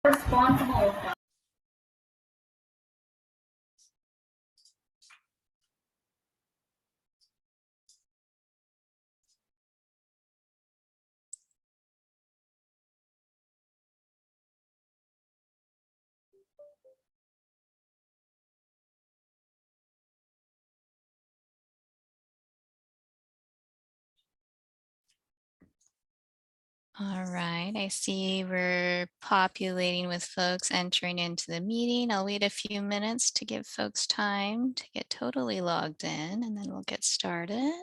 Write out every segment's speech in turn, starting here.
responsible. All right, I see we're populating with folks entering into the meeting. I'll wait a few minutes to give folks time to get totally logged in, and then we'll get started.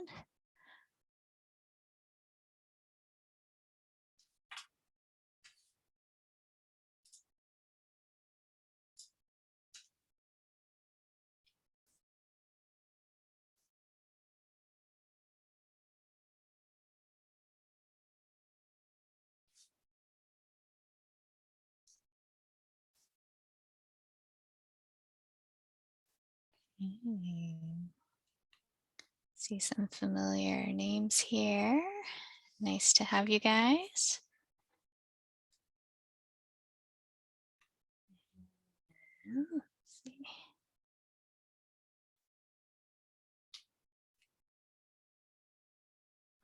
See some familiar names here. Nice to have you guys. Let's see.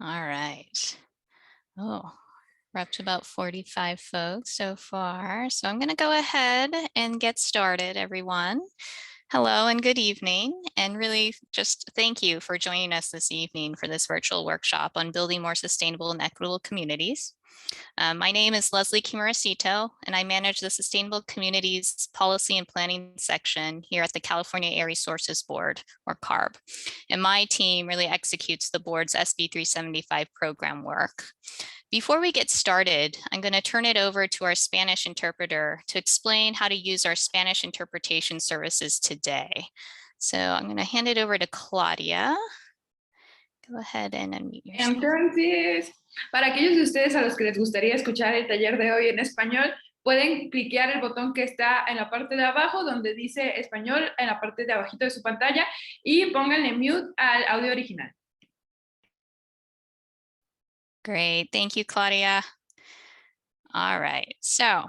All right. Oh, we're up to about 45 folks so far. So I'm going to go ahead and get started, everyone. Hello and good evening, and really just thank you for joining us this evening for this virtual workshop on building more sustainable and equitable communities. My name is Leslie Kimurasito, and I manage the Sustainable Communities Policy and Planning section here at the California Air Resources Board, or CARB. And my team really executes the board's SB 375 program work. Before we get started, I'm going to turn it over to our Spanish interpreter to explain how to use our Spanish interpretation services today. So I'm going to hand it over to Claudia. Go ahead and unmute yourself. Entonces, para aquellos de ustedes a los que les gustaría escuchar el taller de hoy en español, pueden cliquear el botón que está en la parte de abajo donde dice español en la parte de abajito de su pantalla y pónganle mute al audio original. Great, thank you, Claudia. All right, so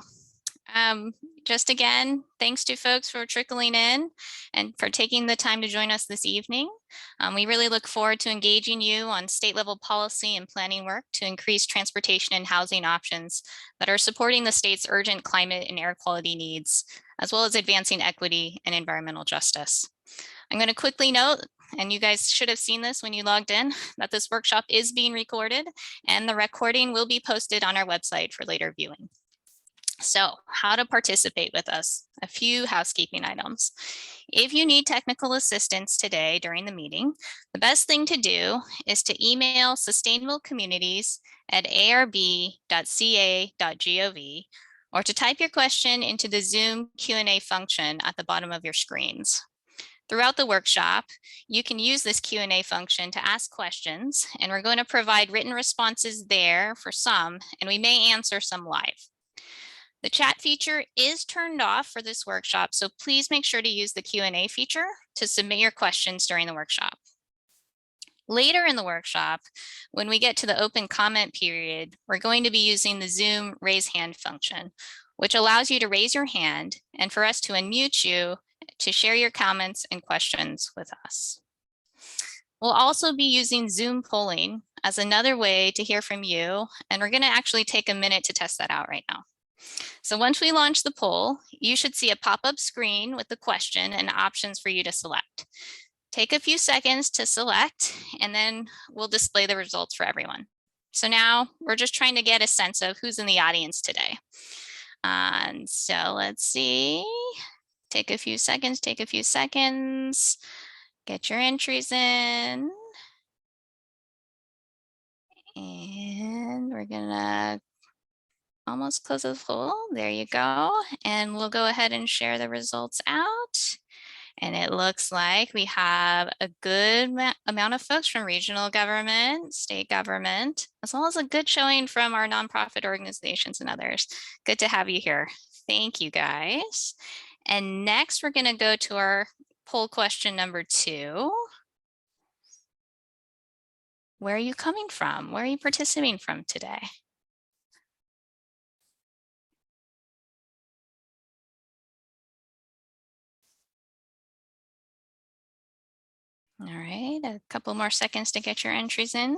just again, thanks to folks for trickling in and for taking the time to join us this evening. We really look forward to engaging you on state level policy and planning work to increase transportation and housing options that are supporting the state's urgent climate and air quality needs, as well as advancing equity and environmental justice. I'm going to quickly note, and you guys should have seen this when you logged in, that this workshop is being recorded and the recording will be posted on our website for later viewing. So how to participate with us, a few housekeeping items. If you need technical assistance today during the meeting, the best thing to do is to email sustainablecommunities@arb.ca.gov or to type your question into the Zoom Q&A function at the bottom of your screens. Throughout the workshop, you can use this Q&A function to ask questions, and we're going to provide written responses there for some, and we may answer some live. The chat feature is turned off for this workshop, so please make sure to use the Q&A feature to submit your questions during the workshop. Later in the workshop, when we get to the open comment period, we're going to be using the Zoom raise hand function, which allows you to raise your hand and for us to unmute you to share your comments and questions with us. We'll also be using Zoom polling as another way to hear from you, and we're going to actually take a minute to test that out right now. So once we launch the poll, you should see a pop-up screen with the question and options for you to select. Take a few seconds to select, and then we'll display the results for everyone. So now we're just trying to get a sense of who's in the audience today. And so let's see. Take a few seconds, get your entries in. And we're gonna almost close the poll. There you go. And we'll go ahead and share the results out. And it looks like we have a good amount of folks from regional government, state government, as well as a good showing from our nonprofit organizations and others. Good to have you here. Thank you, guys. And next, we're going to go to our poll question number 2. Where are you coming from? Where are you participating from today? All right, a couple more seconds to get your entries in.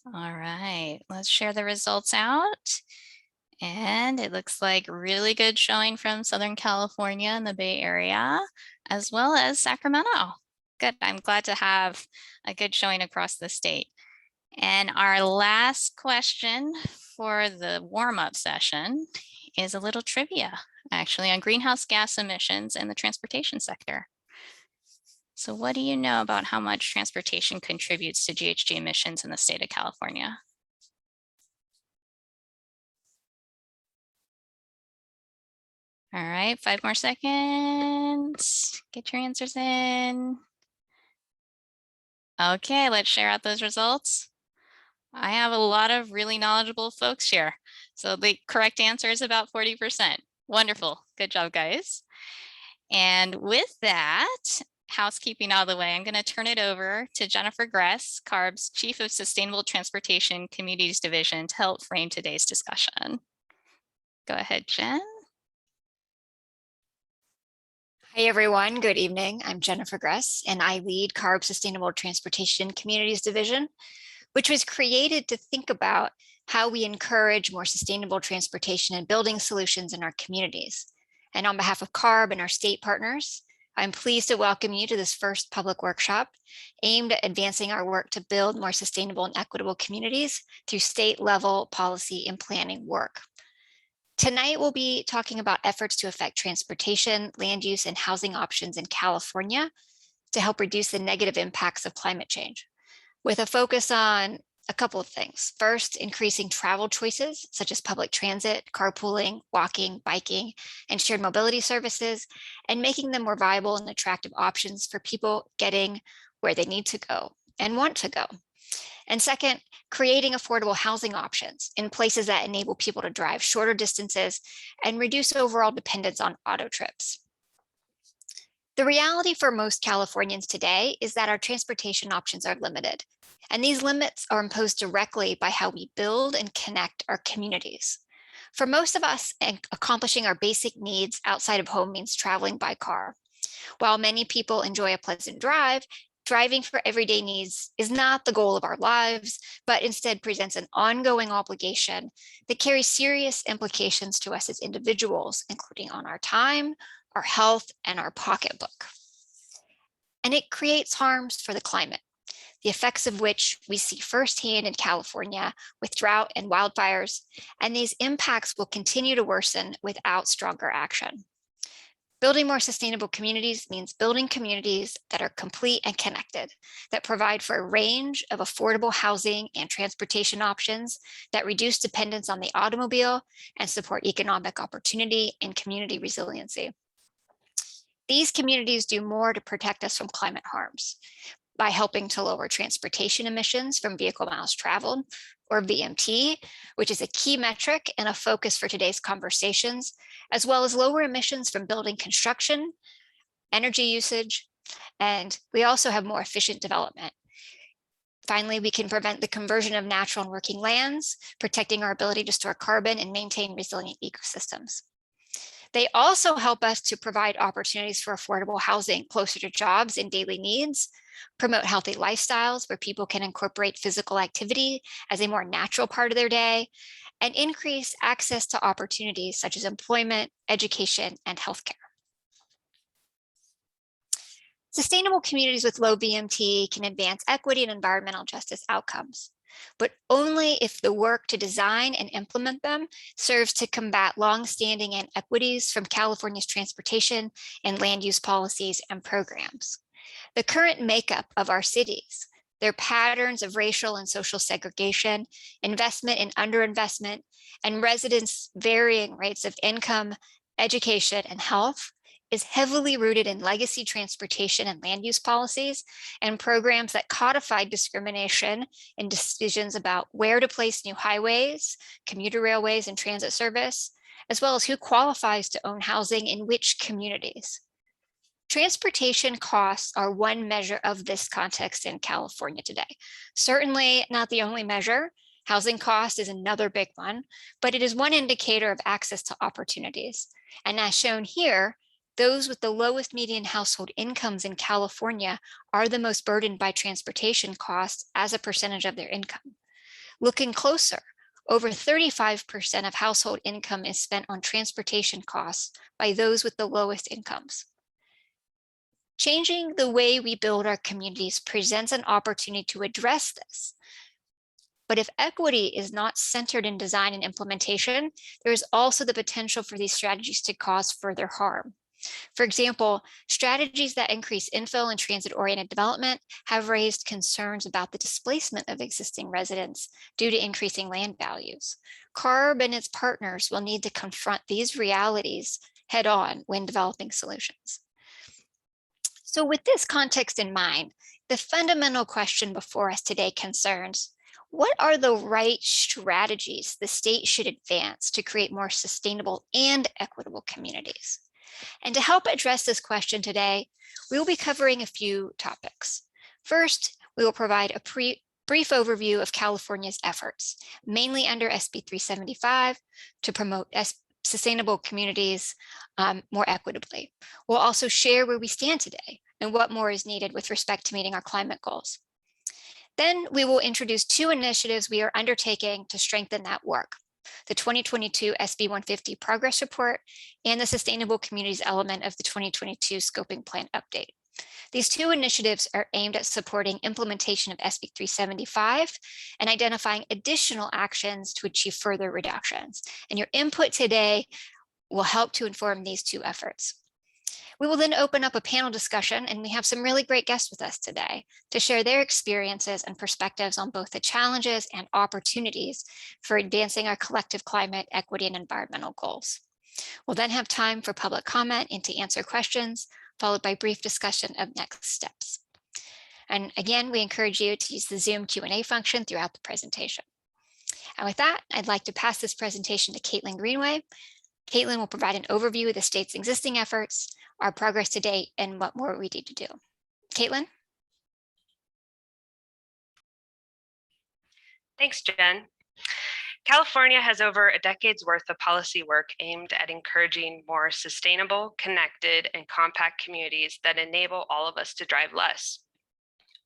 All right, let's share the results out. And it looks like really good showing from Southern California and the Bay Area, as well as Sacramento. Good, I'm glad to have a good showing across the state. And our last question for the warm-up session is a little trivia, actually, on greenhouse gas emissions in the transportation sector. So what do you know about how much transportation contributes to GHG emissions in the state of California? All right, 5 more seconds. Get your answers in. Okay, let's share out those results. I have a lot of really knowledgeable folks here. So the correct answer is about 40%. Wonderful. Good job, guys. And with that, housekeeping out of the way, I'm going to turn it over to Jennifer Gress, CARB's Chief of Sustainable Transportation Communities Division, to help frame today's discussion. Go ahead, Jen. Hi, everyone. Good evening. I'm Jennifer Gress, and I lead CARB Sustainable Transportation Communities Division, which was created to think about how we encourage more sustainable transportation and building solutions in our communities. And on behalf of CARB and our state partners, I'm pleased to welcome you to this first public workshop aimed at advancing our work to build more sustainable and equitable communities through state-level policy and planning work. Tonight, we'll be talking about efforts to affect transportation, land use, and housing options in California to help reduce the negative impacts of climate change, with a focus on a couple of things. First, increasing travel choices, such as public transit, carpooling, walking, biking, and shared mobility services, and making them more viable and attractive options for people getting where they need to go and want to go. And second, creating affordable housing options in places that enable people to drive shorter distances and reduce overall dependence on auto trips. The reality for most Californians today is that our transportation options are limited, and these limits are imposed directly by how we build and connect our communities. For most of us, accomplishing our basic needs outside of home means traveling by car. While many people enjoy a pleasant drive, driving for everyday needs is not the goal of our lives, but instead presents an ongoing obligation that carries serious implications to us as individuals, including on our time, our health, and our pocketbook. And it creates harms for the climate, the effects of which we see firsthand in California with drought and wildfires, and these impacts will continue to worsen without stronger action. Building more sustainable communities means building communities that are complete and connected, that provide for a range of affordable housing and transportation options that reduce dependence on the automobile and support economic opportunity and community resiliency. These communities do more to protect us from climate harms by helping to lower transportation emissions from vehicle miles traveled, or VMT, which is a key metric and a focus for today's conversations, as well as lower emissions from building construction, energy usage, and we also have more efficient development. Finally, we can prevent the conversion of natural and working lands, protecting our ability to store carbon and maintain resilient ecosystems. They also help us to provide opportunities for affordable housing closer to jobs and daily needs, promote healthy lifestyles where people can incorporate physical activity as a more natural part of their day, and increase access to opportunities such as employment, education, and healthcare. Sustainable communities with low VMT can advance equity and environmental justice outcomes, but only if the work to design and implement them serves to combat longstanding inequities from California's transportation and land use policies and programs. The current makeup of our cities, their patterns of racial and social segregation, investment and underinvestment, and residents' varying rates of income, education, and health is heavily rooted in legacy transportation and land use policies and programs that codified discrimination in decisions about where to place new highways, commuter railways, and transit service, as well as who qualifies to own housing in which communities. Transportation costs are one measure of this context in California today. Certainly not the only measure. Housing cost is another big one, but it is one indicator of access to opportunities. And as shown here, those with the lowest median household incomes in California are the most burdened by transportation costs as a percentage of their income. Looking closer, over 35% of household income is spent on transportation costs by those with the lowest incomes. Changing the way we build our communities presents an opportunity to address this. But if equity is not centered in design and implementation, there is also the potential for these strategies to cause further harm. For example, strategies that increase infill and transit-oriented development have raised concerns about the displacement of existing residents due to increasing land values. CARB and its partners will need to confront these realities head-on when developing solutions. So with this context in mind, the fundamental question before us today concerns, what are the right strategies the state should advance to create more sustainable and equitable communities? And to help address this question today, we will be covering a few topics. First, we will provide a brief overview of California's efforts, mainly under SB 375, to promote sustainable communities more equitably. We'll also share where we stand today and what more is needed with respect to meeting our climate goals. Then we will introduce two initiatives we are undertaking to strengthen that work: the 2022 SB 150 Progress Report and the Sustainable Communities element of the 2022 Scoping Plan Update. These two initiatives are aimed at supporting implementation of SB 375 and identifying additional actions to achieve further reductions. And your input today will help to inform these two efforts. We will then open up a panel discussion, and we have some really great guests with us today to share their experiences and perspectives on both the challenges and opportunities for advancing our collective climate, equity, and environmental goals. We'll then have time for public comment and to answer questions, followed by brief discussion of next steps. And again, we encourage you to use the Zoom Q&A function throughout the presentation. And with that, I'd like to pass this presentation to Caitlin Greenway. Caitlin will provide an overview of the state's existing efforts, our progress to date, and what more we need to do. Caitlin? Thanks, Jen. California has over a decade's worth of policy work aimed at encouraging more sustainable, connected, and compact communities that enable all of us to drive less.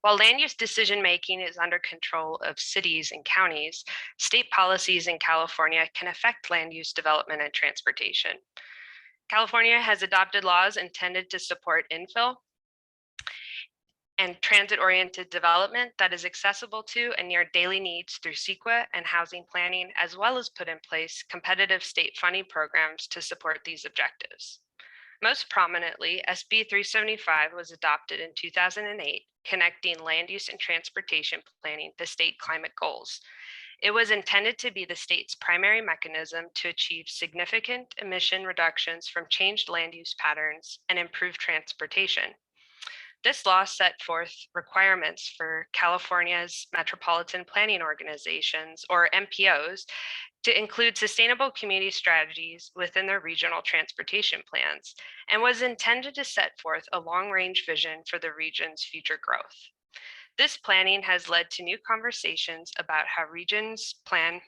While land use decision-making is under control of cities and counties, state policies in California can affect land use development and transportation. California has adopted laws intended to support infill and transit-oriented development that is accessible to and near daily needs through CEQA and housing planning, as well as put in place competitive state funding programs to support these objectives. Most prominently, SB 375 was adopted in 2008, connecting land use and transportation planning to state climate goals. It was intended to be the state's primary mechanism to achieve significant emission reductions from changed land use patterns and improve transportation. This law set forth requirements for California's metropolitan planning organizations, or MPOs, to include sustainable community strategies within their regional transportation plans, and was intended to set forth a long-range vision for the region's future growth. This planning has led to new conversations about how regions plan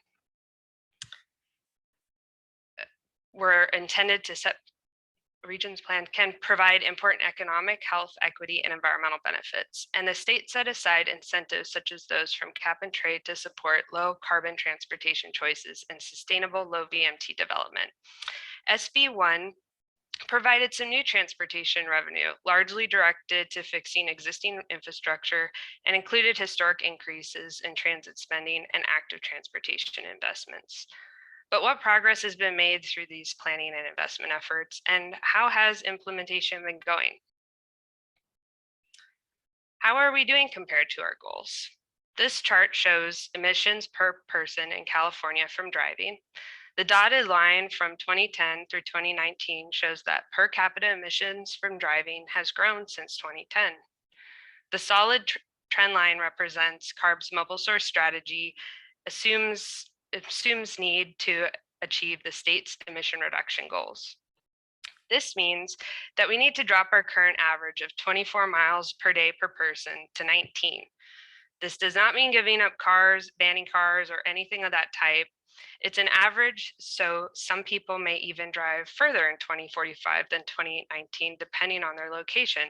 can provide important economic, health, equity, and environmental benefits. And the state set aside incentives such as those from cap and trade to support low carbon transportation choices and sustainable low VMT development. SB 1 provided some new transportation revenue, largely directed to fixing existing infrastructure, and included historic increases in transit spending and active transportation investments. But what progress has been made through these planning and investment efforts, and how has implementation been going? How are we doing compared to our goals? This chart shows emissions per person in California from driving. The dotted line from 2010 through 2019 shows that per capita emissions from driving has grown since 2010. The solid trend line represents CARB's mobile source strategy, assumes need to achieve the state's emission reduction goals. This means that we need to drop our current average of 24 miles per day per person to 19. This does not mean giving up cars, banning cars, or anything of that type. It's an average, so some people may even drive further in 2045 than 2019, depending on their location,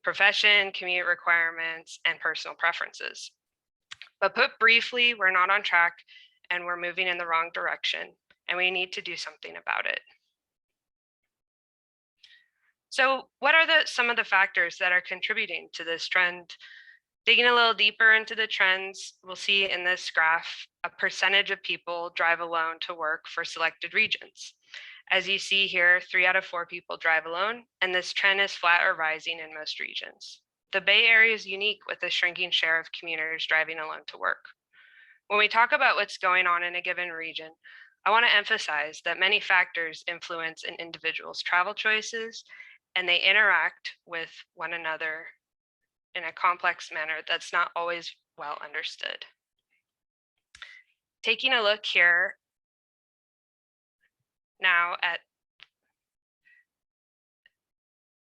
profession, commute requirements, and personal preferences. But put briefly, we're not on track and we're moving in the wrong direction, and we need to do something about it. So what are some of the factors that are contributing to this trend? Digging a little deeper into the trends, we'll see in this graph a percentage of people drive alone to work for selected regions. As you see here, 3 out of 4 people drive alone, and this trend is flat or rising in most regions. The Bay Area is unique with a shrinking share of commuters driving alone to work. When we talk about what's going on in a given region, I want to emphasize that many factors influence an individual's travel choices, and they interact with one another in a complex manner that's not always well understood. Taking a look here now at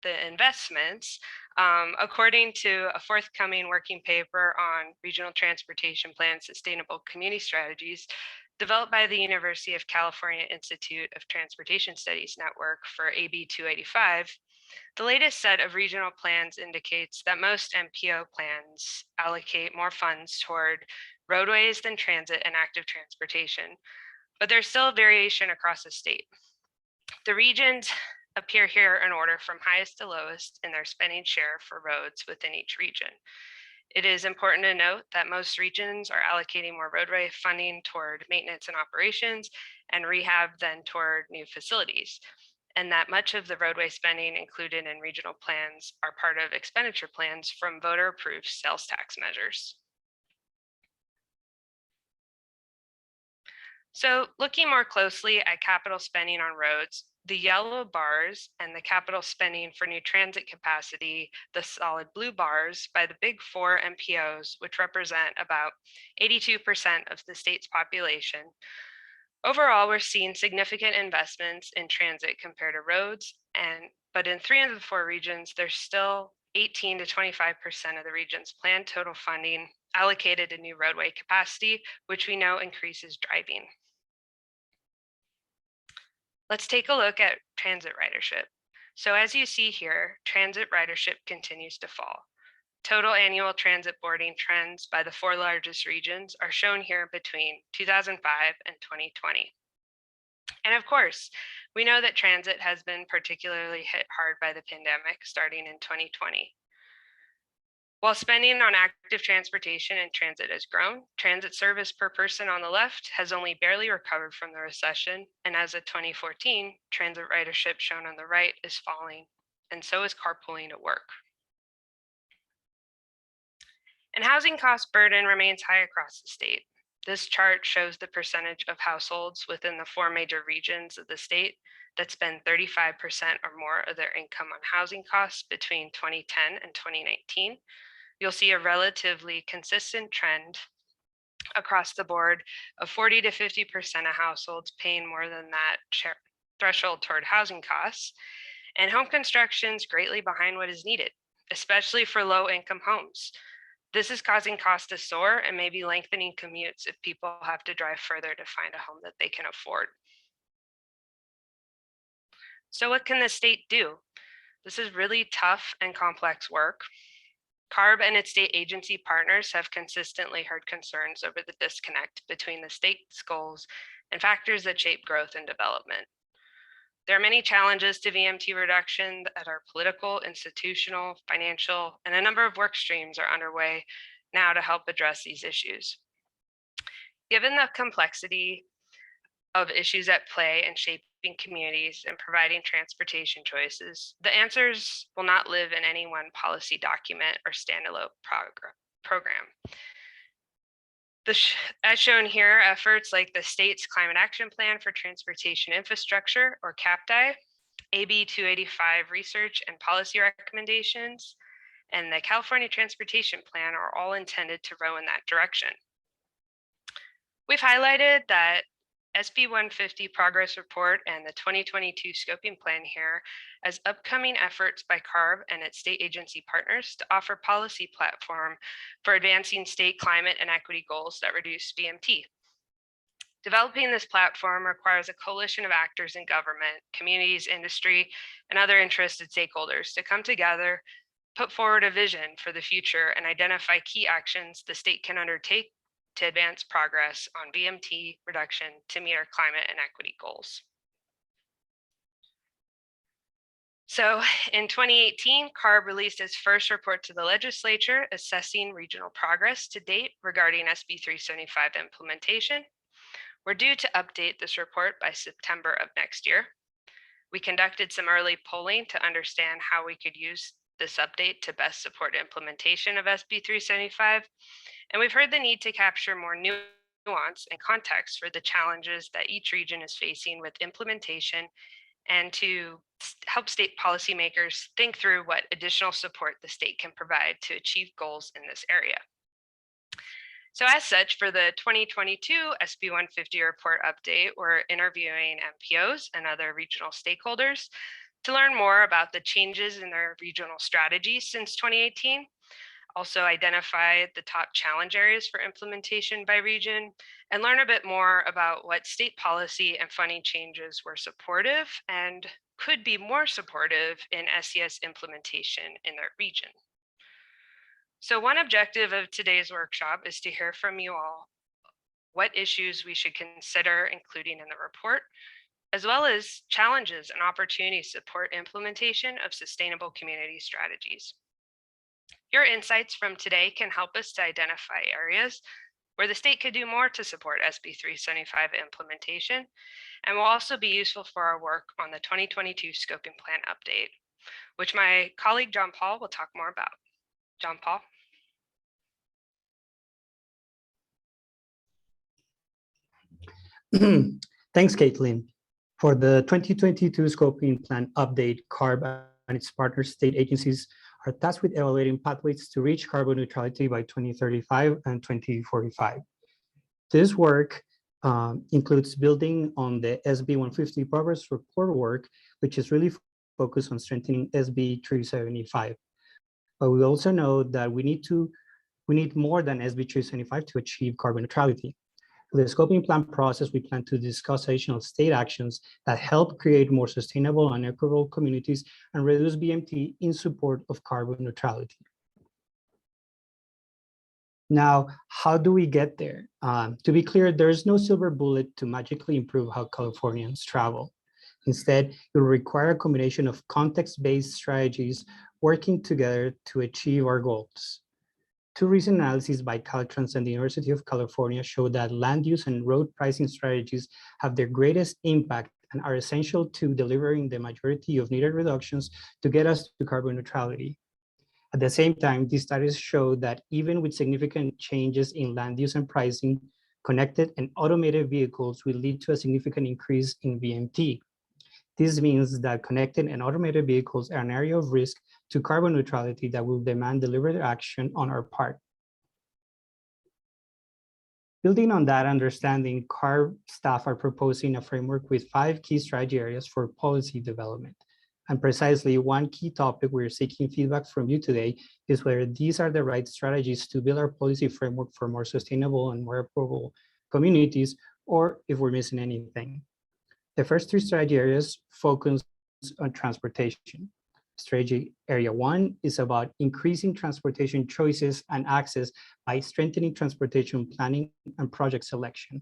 the investments, according to a forthcoming working paper on regional transportation plan sustainable community strategies developed by the University of California Institute of Transportation Studies Network for AB 285, the latest set of regional plans indicates that most MPO plans allocate more funds toward roadways than transit and active transportation, but there's still variation across the state. The regions appear here in order from highest to lowest in their spending share for roads within each region. It is important to note that most regions are allocating more roadway funding toward maintenance and operations and rehab than toward new facilities, and that much of the roadway spending included in regional plans are part of expenditure plans from voter-approved sales tax measures. So looking more closely at capital spending on roads, the yellow bars and the capital spending for new transit capacity, the solid blue bars by the big 4 MPOs, which represent about 82% of the state's population. Overall, we're seeing significant investments in transit compared to roads, but in 3 of the 4 regions, there's still 18 to 25% of the region's planned total funding allocated to new roadway capacity, which we know increases driving. Let's take a look at transit ridership. So as you see here, transit ridership continues to fall. Total annual transit boarding trends by the 4 largest regions are shown here between 2005 and 2020. And of course, we know that transit has been particularly hit hard by the pandemic starting in 2020. While spending on active transportation and transit has grown, transit service per person on the left has only barely recovered from the recession, and as of 2014, transit ridership shown on the right is falling, and so is carpooling to work. And housing cost burden remains high across the state. This chart shows the percentage of households within the 4 major regions of the state that spend 35% or more of their income on housing costs between 2010 and 2019. You'll see a relatively consistent trend across the board of 40 to 50% of households paying more than that threshold toward housing costs, and home construction's greatly behind what is needed, especially for low-income homes. This is causing costs to soar and maybe lengthening commutes if people have to drive further to find a home that they can afford. So what can the state do? This is really tough and complex work. CARB and its state agency partners have consistently heard concerns over the disconnect between the state's goals and factors that shape growth and development. There are many challenges to VMT reduction that are political, institutional, financial, and a number of work streams are underway now to help address these issues. Given the complexity of issues at play in shaping communities and providing transportation choices, the answers will not live in any one policy document or standalone program. As shown here, efforts like the state's Climate Action Plan for Transportation Infrastructure, or CAPTI, AB 285 research and policy recommendations, and the California Transportation Plan are all intended to row in that direction. We've highlighted that SB 150 progress report and the 2022 scoping plan here as upcoming efforts by CARB and its state agency partners to offer policy platform for advancing state climate and equity goals that reduce VMT. Developing this platform requires a coalition of actors in government, communities, industry, and other interested stakeholders to come together, put forward a vision for the future, and identify key actions the state can undertake to advance progress on VMT reduction to meet our climate and equity goals. So in 2018, CARB released its first report to the legislature assessing regional progress to date regarding SB 375 implementation. We're due to update this report by September of next year. We conducted some early polling to understand how we could use this update to best support implementation of SB 375. And we've heard the need to capture more nuance and context for the challenges that each region is facing with implementation and to help state policymakers think through what additional support the state can provide to achieve goals in this area. So as such, for the 2022 SB 150 report update, we're interviewing MPOs and other regional stakeholders to learn more about the changes in their regional strategies since 2018, also identify the top challenge areas for implementation by region, and learn a bit more about what state policy and funding changes were supportive and could be more supportive in SES implementation in their region. So one objective of today's workshop is to hear from you all what issues we should consider including in the report, as well as challenges and opportunities to support implementation of sustainable community strategies. Your insights from today can help us to identify areas where the state could do more to support SB 375 implementation, and will also be useful for our work on the 2022 scoping plan update, which my colleague John Paul will talk more about. John Paul. Thanks, Caitlin. For the 2022 scoping plan update, CARB and its partner state agencies are tasked with evaluating pathways to reach carbon neutrality by 2035 and 2045. This work includes building on the SB 150 progress report work, which is really focused on strengthening SB 375. But we also know that we need more than SB 375 to achieve carbon neutrality. For the scoping plan process, we plan to discuss additional state actions that help create more sustainable and equitable communities and reduce VMT in support of carbon neutrality. Now, how do we get there? To be clear, there is no silver bullet to magically improve how Californians travel. Instead, it will require a combination of context-based strategies working together to achieve our goals. Two recent analyses by Caltrans and the University of California show that land use and road pricing strategies have their greatest impact and are essential to delivering the majority of needed reductions to get us to carbon neutrality. At the same time, these studies show that even with significant changes in land use and pricing, connected and automated vehicles will lead to a significant increase in VMT. This means that connected and automated vehicles are an area of risk to carbon neutrality that will demand deliberate action on our part. Building on that understanding, CARB staff are proposing a framework with 5 key strategy areas for policy development. And precisely one key topic we're seeking feedback from you today is whether these are the right strategies to build our policy framework for more sustainable and more equitable communities, or if we're missing anything. The first 3 strategy areas focus on transportation. Strategy area 1 is about increasing transportation choices and access by strengthening transportation planning and project selection.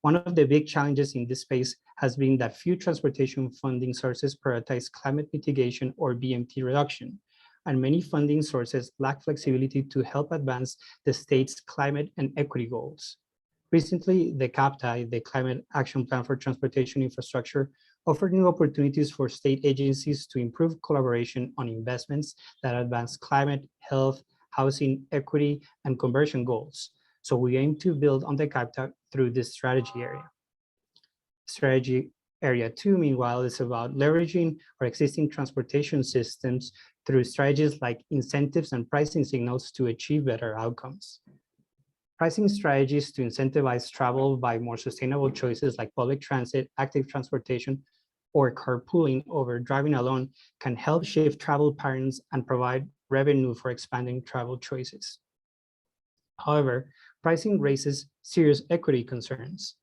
One of the big challenges in this space has been that few transportation funding sources prioritize climate mitigation or VMT reduction, and many funding sources lack flexibility to help advance the state's climate and equity goals. Recently, the CAPTI, the Climate Action Plan for Transportation Infrastructure, offered new opportunities for state agencies to improve collaboration on investments that advance climate, health, housing, equity, and conversion goals. So we aim to build on the CAPTI through this strategy area. Strategy area 2, meanwhile, is about leveraging our existing transportation systems through strategies like incentives and pricing signals to achieve better outcomes. Pricing strategies to incentivize travel by more sustainable choices like public transit, active transportation, or carpooling over driving alone can help shift travel patterns and provide revenue for expanding travel choices. However, pricing raises serious equity concerns.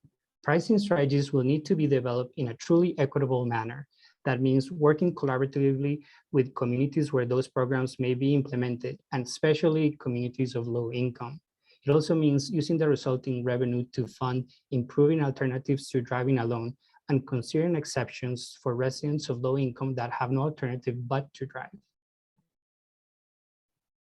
Pricing strategies will need to be developed in a truly equitable manner. That means working collaboratively with communities where those programs may be implemented, and especially communities of low income. It also means using the resulting revenue to fund improving alternatives to driving alone and considering exceptions for residents of low income that have no alternative but to drive.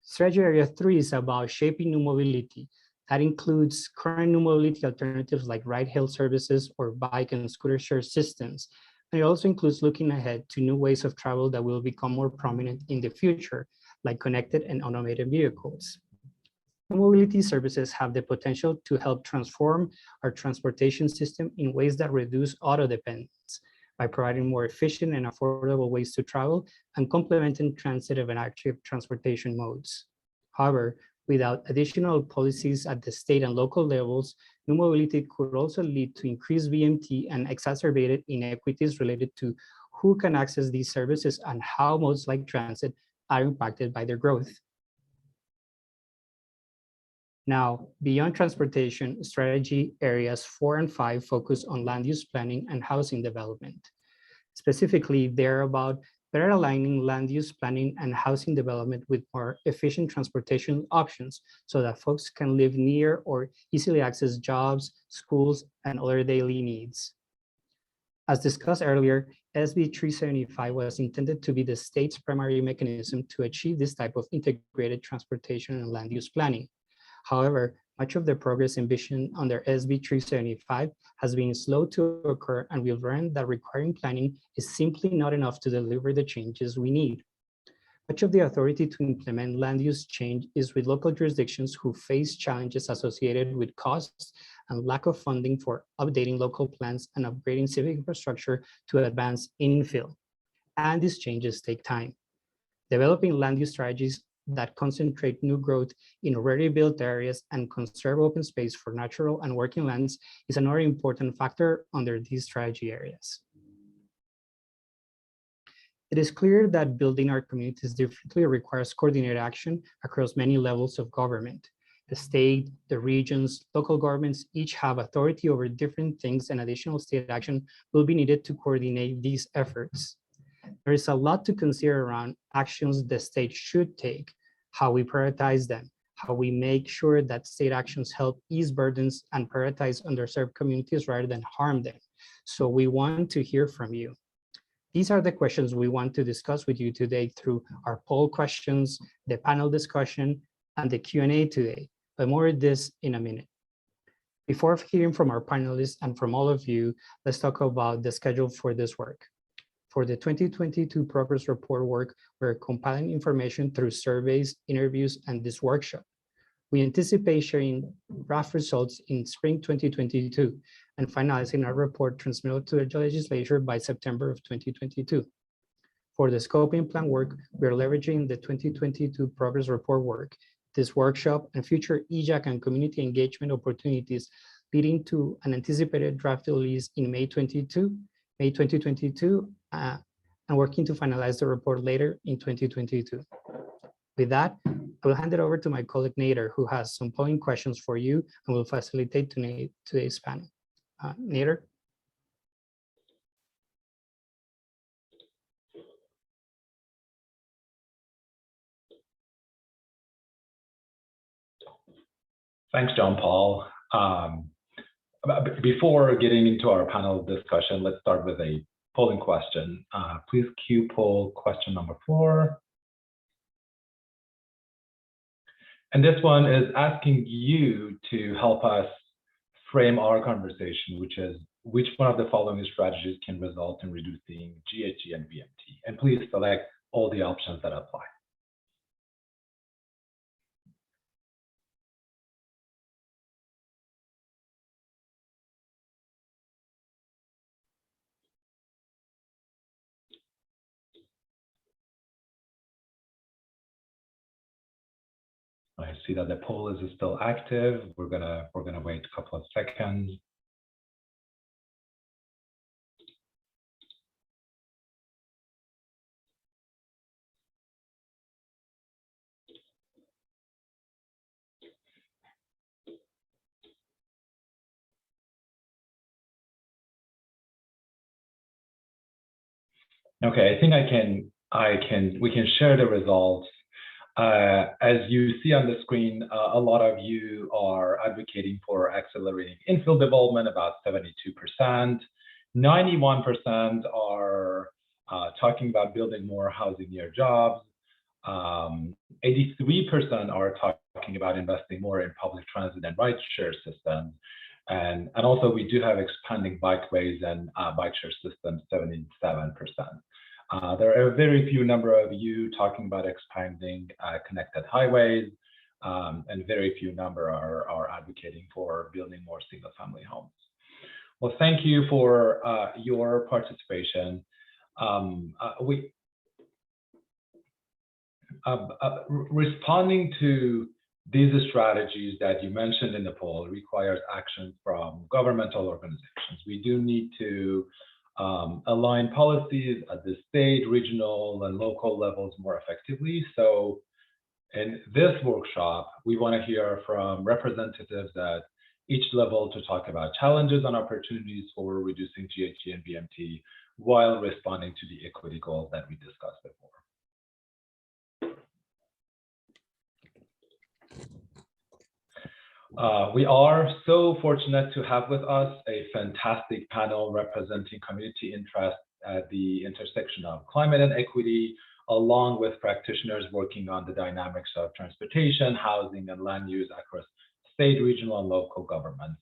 Strategy area 3 is about shaping new mobility. That includes current new mobility alternatives like ride-hail services or bike and scooter share systems. And it also includes looking ahead to new ways of travel that will become more prominent in the future, like connected and automated vehicles. Mobility services have the potential to help transform our transportation system in ways that reduce auto dependence by providing more efficient and affordable ways to travel and complementing transitive and active transportation modes. However, without additional policies at the state and local levels, new mobility could also lead to increased VMT and exacerbated inequities related to who can access these services and how modes like transit are impacted by their growth. Now, beyond transportation, strategy areas 4 and 5 focus on land use planning and housing development. Specifically, they're about better aligning land use planning and housing development with more efficient transportation options so that folks can live near or easily access jobs, schools, and other daily needs. As discussed earlier, SB 375 was intended to be the state's primary mechanism to achieve this type of integrated transportation and land use planning. However, much of the progress envisioned under SB 375 has been slow to occur, and we've learned that requiring planning is simply not enough to deliver the changes we need. Much of the authority to implement land use change is with local jurisdictions who face challenges associated with costs and lack of funding for updating local plans and upgrading civic infrastructure to advance infill. And these changes take time. Developing land use strategies that concentrate new growth in already built areas and conserve open space for natural and working lands is another important factor under these strategy areas. It is clear that building our communities differently requires coordinated action across many levels of government. The state, the regions, local governments each have authority over different things, and additional state action will be needed to coordinate these efforts. There is a lot to consider around actions the state should take, how we prioritize them, how we make sure that state actions help ease burdens and prioritize underserved communities rather than harm them. So we want to hear from you. These are the questions we want to discuss with you today through our poll questions, the panel discussion, and the Q&A today, but more of this in a minute. Before hearing from our panelists and from all of you, let's talk about the schedule for this work. For the 2022 progress report work, we're compiling information through surveys, interviews, and this workshop. We anticipate sharing draft results in spring 2022 and finalizing our report transmitted to the legislature by September of 2022. For the scoping plan work, we're leveraging the 2022 progress report work, this workshop, and future EJAC and community engagement opportunities leading to an anticipated draft release in May 2022, and working to finalize the report later in 2022. With that, I will hand it over to my colleague Nader, who has some polling questions for you and will facilitate today's panel. Nader? Thanks, John Paul. Before getting into our panel discussion, let's start with a polling question. Please cue poll question number 4. And this one is asking you to help us frame our conversation, which is which one of the following strategies can result in reducing GHG and VMT? And please select all the options that apply. I see that the poll is still active. We're gonna wait a couple of seconds. Okay, I think we can share the results. As you see on the screen, a lot of you are advocating for accelerating infill development, about 72%. 91% are talking about building more housing near jobs. 83% are talking about investing more in public transit and rideshare systems. And also we do have expanding bikeways and bike share systems, 77%. There are a very few number of you talking about expanding connected highways, and very few number are advocating for building more single family homes. Well, thank you for your participation. Responding to these strategies that you mentioned in the poll requires action from governmental organizations. We do need to align policies at the state, regional, and local levels more effectively. So in this workshop, we want to hear from representatives at each level to talk about challenges and opportunities for reducing GHG and BMT while responding to the equity goals that we discussed before. We are so fortunate to have with us a fantastic panel representing community interests at the intersection of climate and equity, along with practitioners working on the dynamics of transportation, housing, and land use across state, regional, and local governments.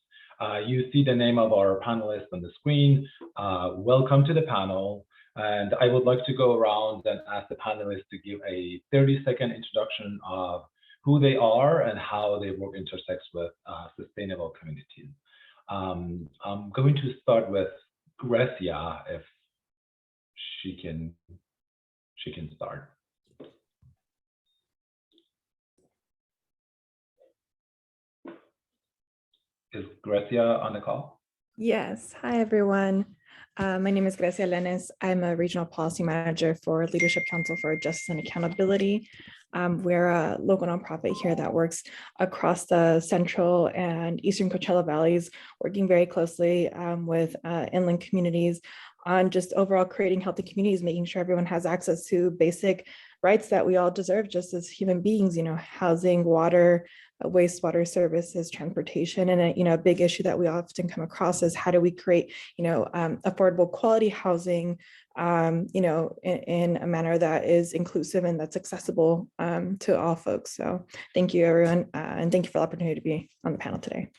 You see the name of our panelists on the screen. Welcome to the panel. And I would like to go around and ask the panelists to give a 30-second introduction of who they are and how their work intersects with sustainable communities. I'm going to start with Gracia, if she can start. Is Gracia on the call? Yes. Hi, everyone. My name is Gracia Lopez. I'm a regional policy manager for Leadership Council for Justice and Accountability. We're a local nonprofit here that works across the central and eastern Coachella Valleys, working very closely with inland communities on just overall creating healthy communities, making sure everyone has access to basic rights that we all deserve just as human beings, housing, water, wastewater services, transportation. And a big issue that we often come across is how do we create, affordable quality housing, in a manner that is inclusive and that's accessible to all folks. So thank you, everyone. And thank you for the opportunity to be on the panel today.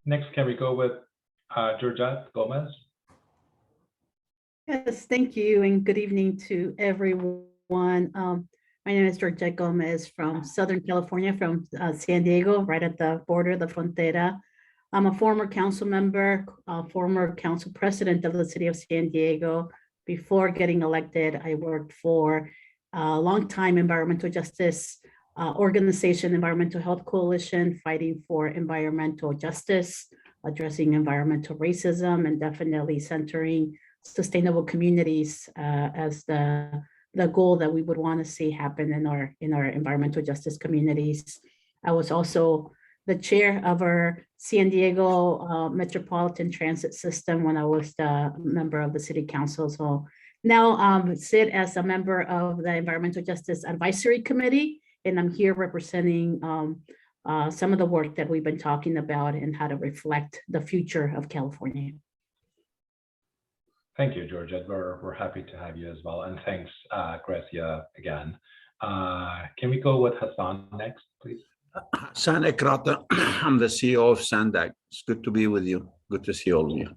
Next, can we go with Georgette Gomez? Yes, thank you, and good evening to everyone. My name is Georgette Gomez from Southern California, from San Diego, right at the border, the frontera. I'm a former council member, former council president of the city of San Diego. Before getting elected, I worked for a long-time environmental justice organization, Environmental Health Coalition, fighting for environmental justice, addressing environmental racism, and definitely centering sustainable communities as the goal that we would want to see happen in our environmental justice communities. I was also the chair of our San Diego Metropolitan Transit System when I was the member of the city council. So now sit as a member of the Environmental Justice Advisory Committee, and I'm here representing some of the work that we've been talking about and how to reflect the future of California. Thank you, Georgette. We're happy to have you as well. And thanks, Gracia, again. Can we go with Hassan next, please? Hassan Ekrata, I'm the CEO of Sandag. It's good to be with you. Good to see all of you.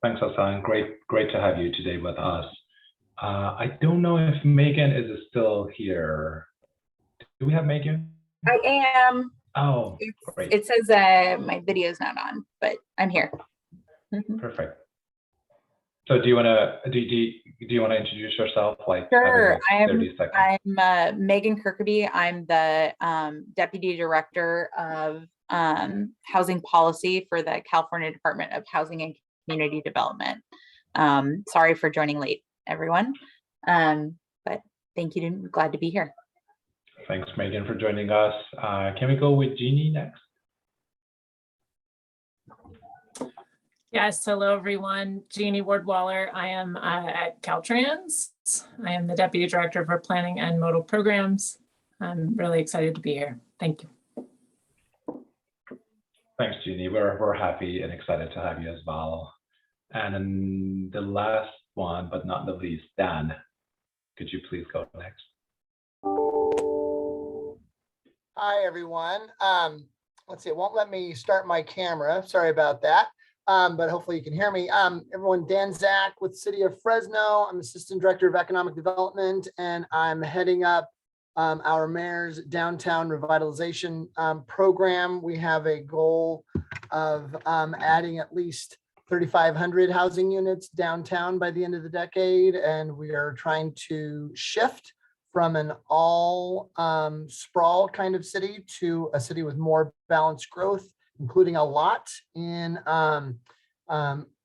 Thanks, Hassan. Great to have you today with us. I don't know if Megan is still here. Do we have Megan? I am. Oh, great. It says my video is not on, but I'm here. Perfect. So do you want to introduce yourself? Like, sure. 30 seconds. I'm Megan Kirkaby. I'm the Deputy Director of Housing Policy for the California Department of Housing and Community Development. Sorry for joining late, everyone. But thank you. Glad to be here. Thanks, Megan, for joining us. Can we go with Jeannie next? Yes, hello everyone. Jeannie Ward-Waller. I am at Caltrans. I am the Deputy Director for Planning and Modal Programs. I'm really excited to be here. Thank you. Thanks, Jeannie. We're happy and excited to have you as well. And then the last one, but not the least, Dan, could you please go next? Hi, everyone. Let's see, it won't let me start my camera. Sorry about that. But hopefully you can hear me. Everyone, Dan Zach with City of Fresno. I'm Assistant Director of Economic Development, and I'm heading up our mayor's downtown revitalization program. We have a goal of adding at least 3,500 housing units downtown by the end of the decade, and we are trying to shift from an all sprawl kind of city to a city with more balanced growth, including a lot in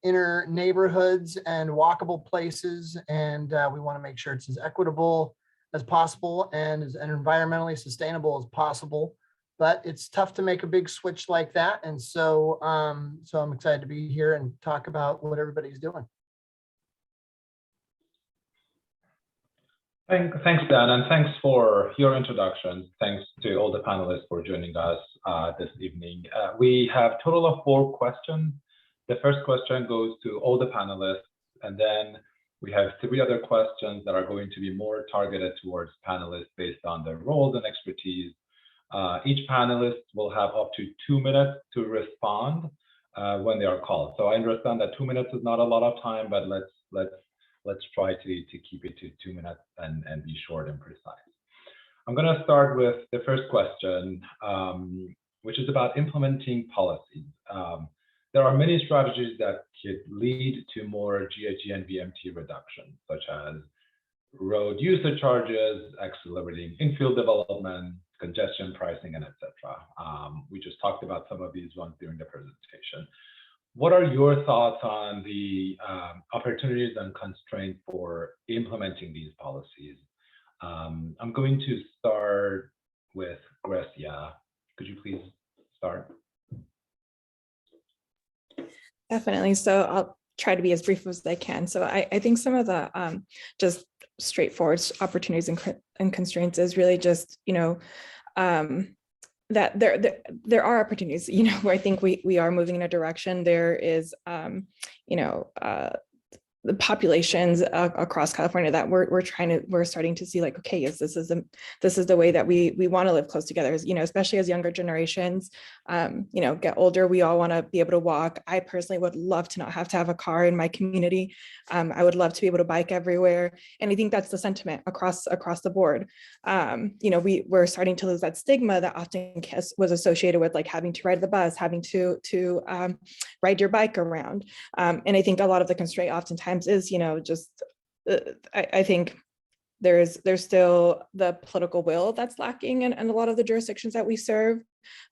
inner neighborhoods and walkable places. And we want to make sure it's as equitable as possible and as environmentally sustainable as possible. But it's tough to make a big switch like that. And so, so I'm excited to be here and talk about what everybody's doing. Thanks, Dan, and thanks for your introduction. Thanks to all the panelists for joining us this evening. We have a total of 4 questions. The first question goes to all the panelists, and then we have 3 other questions that are going to be more targeted towards panelists based on their roles and expertise. Each panelist will have up to 2 minutes to respond when they are called. So I understand that 2 minutes is not a lot of time, but let's try to keep it to 2 minutes and be short and precise. I'm going to start with the first question, which is about implementing policies. There are many strategies that could lead to more GHG and VMT reduction, such as road usage charges, accelerating infill development, congestion pricing, and etc. We just talked about some of these ones during the presentation. What are your thoughts on the opportunities and constraints for implementing these policies? I'm going to start with Gracia. Could you please start? Definitely. So I'll try to be as brief as I can. So I think some of the just straightforward opportunities and constraints is really just, you know, that there are opportunities, you know, where I think we are moving in a direction. There is, you know, the populations across California that we're starting to see, like, okay, yes, this is the way that we want to live close together, you know, especially as younger generations, you know, get older. We all want to be able to walk. I personally would love to not have to have a car in my community. I would love to be able to bike everywhere. And I think that's the sentiment across the board. You know, we're starting to lose that stigma that often was associated with, like, having to ride the bus, having to ride your bike around. And I think a lot of the constraint oftentimes is, you know, just I think there's still the political will that's lacking in a lot of the jurisdictions that we serve.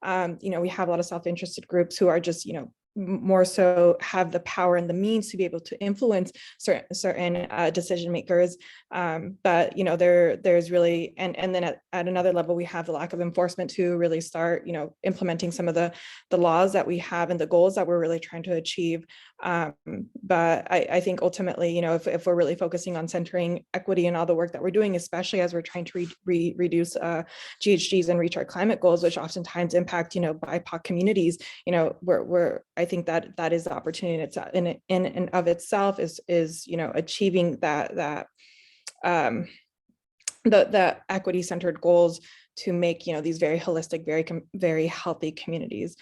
You know, we have a lot of self-interested groups who are just, you know, more so have the power and the means to be able to influence certain decision makers. But, you know, there's really, and then at another level, we have the lack of enforcement to really start, you know, implementing some of the laws that we have and the goals that we're really trying to achieve. But I think ultimately, you know, if we're really focusing on centering equity in all the work that we're doing, especially as we're trying to reduce GHGs and reach our climate goals, which oftentimes impact, you know, BIPOC communities, you know, I think that is the opportunity in and of itself is, you know, achieving the equity-centered goals to make, you know, these very holistic, very healthy communities.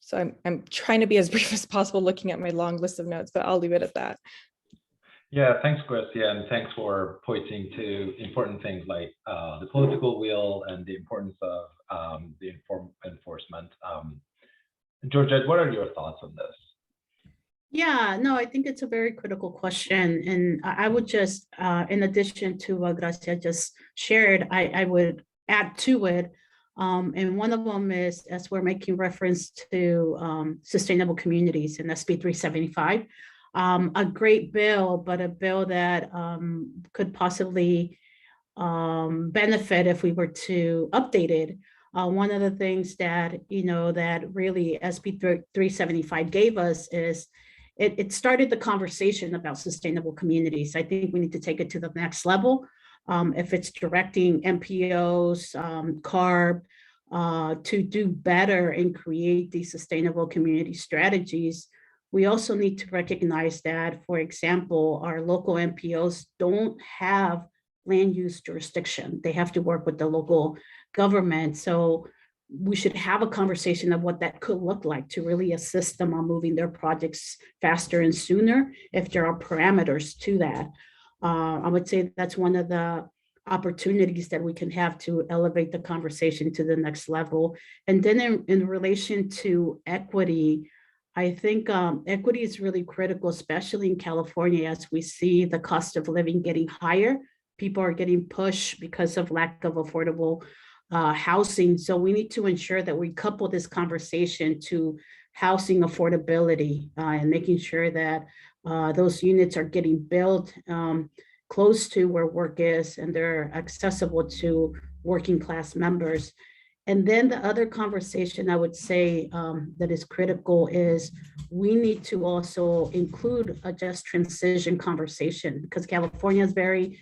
So I'm trying to be as brief as possible looking at my long list of notes, but I'll leave it at that. Yeah, thanks, Gracia, and thanks for pointing to important things like the political will and the importance of the enforcement. Georgette, what are your thoughts on this? Yeah, no, I think it's a very critical question. And I would just, in addition to what Gracia just shared, I would add to it. And one of them is, as we're making reference to sustainable communities in SB 375, a great bill, but a bill that could possibly benefit if we were to update it. One of the things that, that really SB 375 gave us is it started the conversation about sustainable communities. I think we need to take it to the next level. If it's directing MPOs, CARB, to do better and create these sustainable community strategies, we also need to recognize that, for example, our local MPOs don't have land use jurisdiction. They have to work with the local government. So we should have a conversation of what that could look like to really assist them on moving their projects faster and sooner if there are parameters to that. I would say that's one of the opportunities that we can have to elevate the conversation to the next level. And then in relation to equity, I think equity is really critical, especially in California, as we see the cost of living getting higher. People are getting pushed because of lack of affordable housing. So we need to ensure that we couple this conversation to housing affordability and making sure that those units are getting built close to where work is and they're accessible to working class members. And then the other conversation I would say that is critical is we need to also include a just transition conversation, because California is very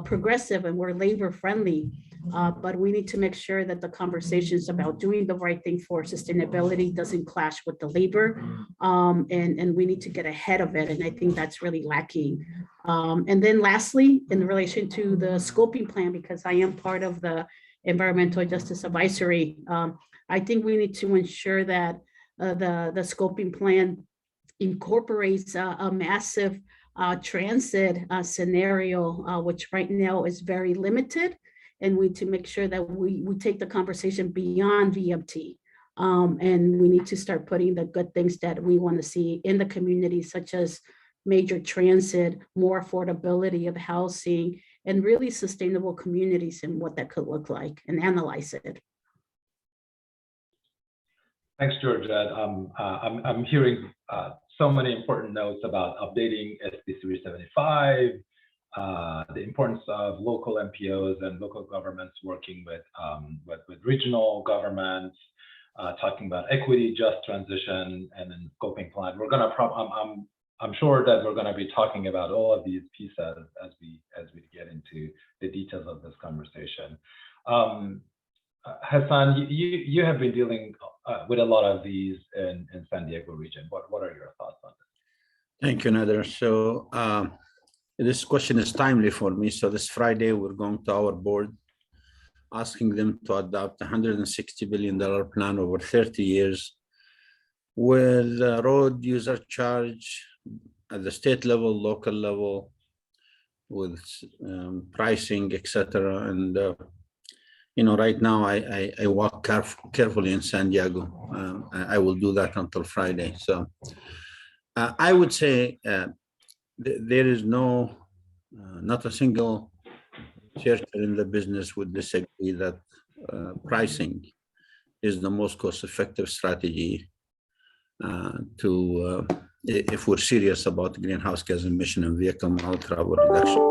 progressive and we're labor friendly, but we need to make sure that the conversations about doing the right thing for sustainability doesn't clash with the labor, and we need to get ahead of it. And I think that's really lacking. And then lastly, in relation to the scoping plan, because I am part of the Environmental Justice Advisory, I think we need to ensure that the scoping plan incorporates a massive transit scenario, which right now is very limited. And we need to make sure that we take the conversation beyond VMT. And we need to start putting the good things that we want to see in the community, such as major transit, more affordability of housing, and really sustainable communities and what that could look like, and analyze it. Thanks, Georgette. I'm hearing so many important notes about updating SB 375, the importance of local MPOs and local governments working with regional governments, talking about equity, just transition, and then scoping plan. We're gonna I'm sure that we're going to be talking about all of these pieces as we get into the details of this conversation. Hassan, you have been dealing with a lot of these in San Diego region. What are your thoughts on this? Thank you, Nader. So this question is timely for me. So this Friday, we're going to our board, asking them to adopt a $160 billion plan over 30 years with road user charge at the state level, local level, with pricing, etc. And right now I walk carefully in San Diego. I will do that until Friday. So I would say there is not a single church in the business would disagree that pricing is the most cost-effective strategy if we're serious about greenhouse gas emission and vehicle mile travel reduction.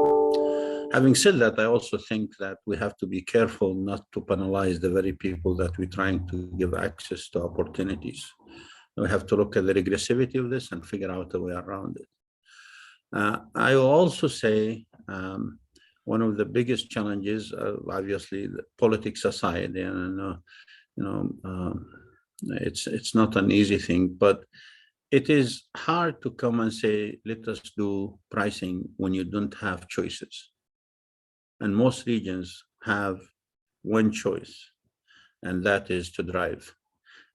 Having said that, I also think that we have to be careful not to penalize the very people that we're trying to give access to opportunities. We have to look at the regressivity of this and figure out a way around it. I will also say one of the biggest challenges, obviously, the politics aside, and it's not an easy thing, but it is hard to come and say, let us do pricing when you don't have choices. And most regions have one choice, and that is to drive.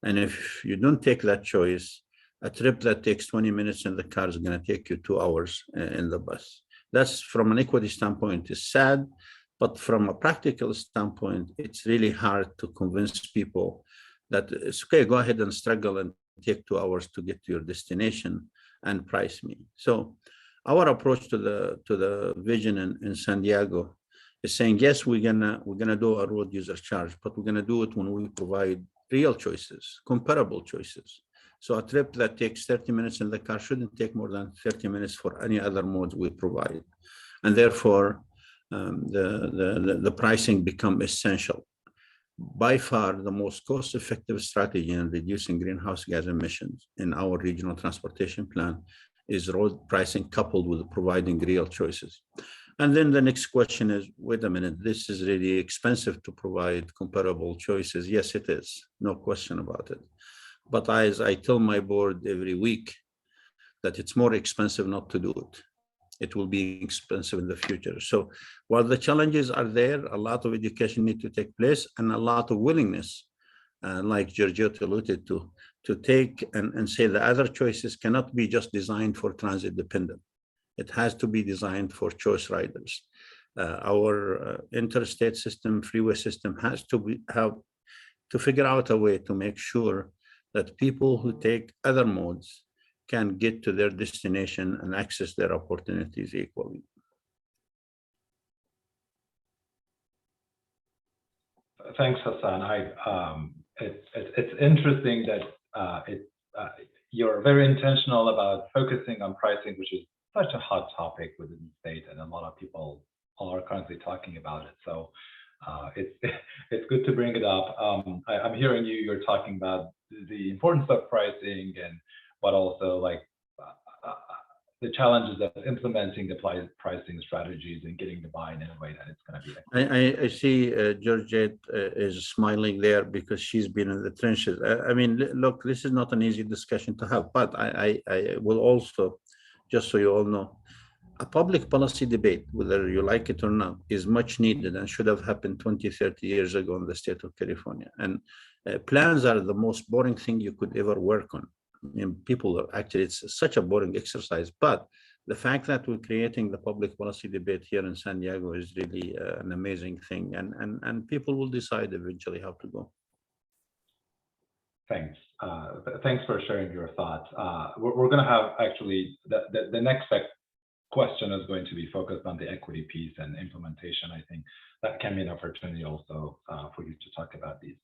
And if you don't take that choice, a trip that takes 20 minutes in the car is going to take you 2 hours in the bus. That's, from an equity standpoint, is sad, but from a practical standpoint, it's really hard to convince people that it's okay, go ahead and struggle and take 2 hours to get to your destination, and price me. So our approach to the vision in San Diego is saying, yes, we're gonna do a road user charge, but we're gonna do it when we provide real choices, comparable choices. So a trip that takes 30 minutes in the car shouldn't take more than 30 minutes for any other modes we provide. And therefore, the pricing become essential. By far, the most cost-effective strategy in reducing greenhouse gas emissions in our regional transportation plan is road pricing coupled with providing real choices. And then the next question is, wait a minute, this is really expensive to provide comparable choices. Yes, it is, no question about it. But as I tell my board every week, that it's more expensive not to do it. It will be expensive in the future. So while the challenges are there, a lot of education need to take place and a lot of willingness, like Giorgio alluded to take and say the other choices cannot be just designed for transit dependent. It has to be designed for choice riders. Our interstate system, freeway system has to have to figure out a way to make sure that people who take other modes can get to their destination and access their opportunities equally. Thanks, Hassan. It's interesting that you're very intentional about focusing on pricing, which is such a hot topic within the state, and a lot of people are currently talking about it. So it's good to bring it up. I'm hearing you're talking about the importance of pricing, but also like the challenges of implementing the pricing strategies and getting the buy-in in a way that it's going to be. I see Georgette is smiling there because she's been in the trenches. I mean, look, this is not an easy discussion to have, but I will also, just so you all know, a public policy debate, whether you like it or not, is much needed and should have happened 20, 30 years ago in the state of California. And plans are the most boring thing you could ever work on. I mean, people are actually, it's such a boring exercise, but the fact that we're creating the public policy debate here in San Diego is really an amazing thing, and people will decide eventually how to go. Thanks. Thanks for sharing your thoughts. We're going to have actually the next question is going to be focused on the equity piece and implementation. I think that can be an opportunity also for you to talk about these.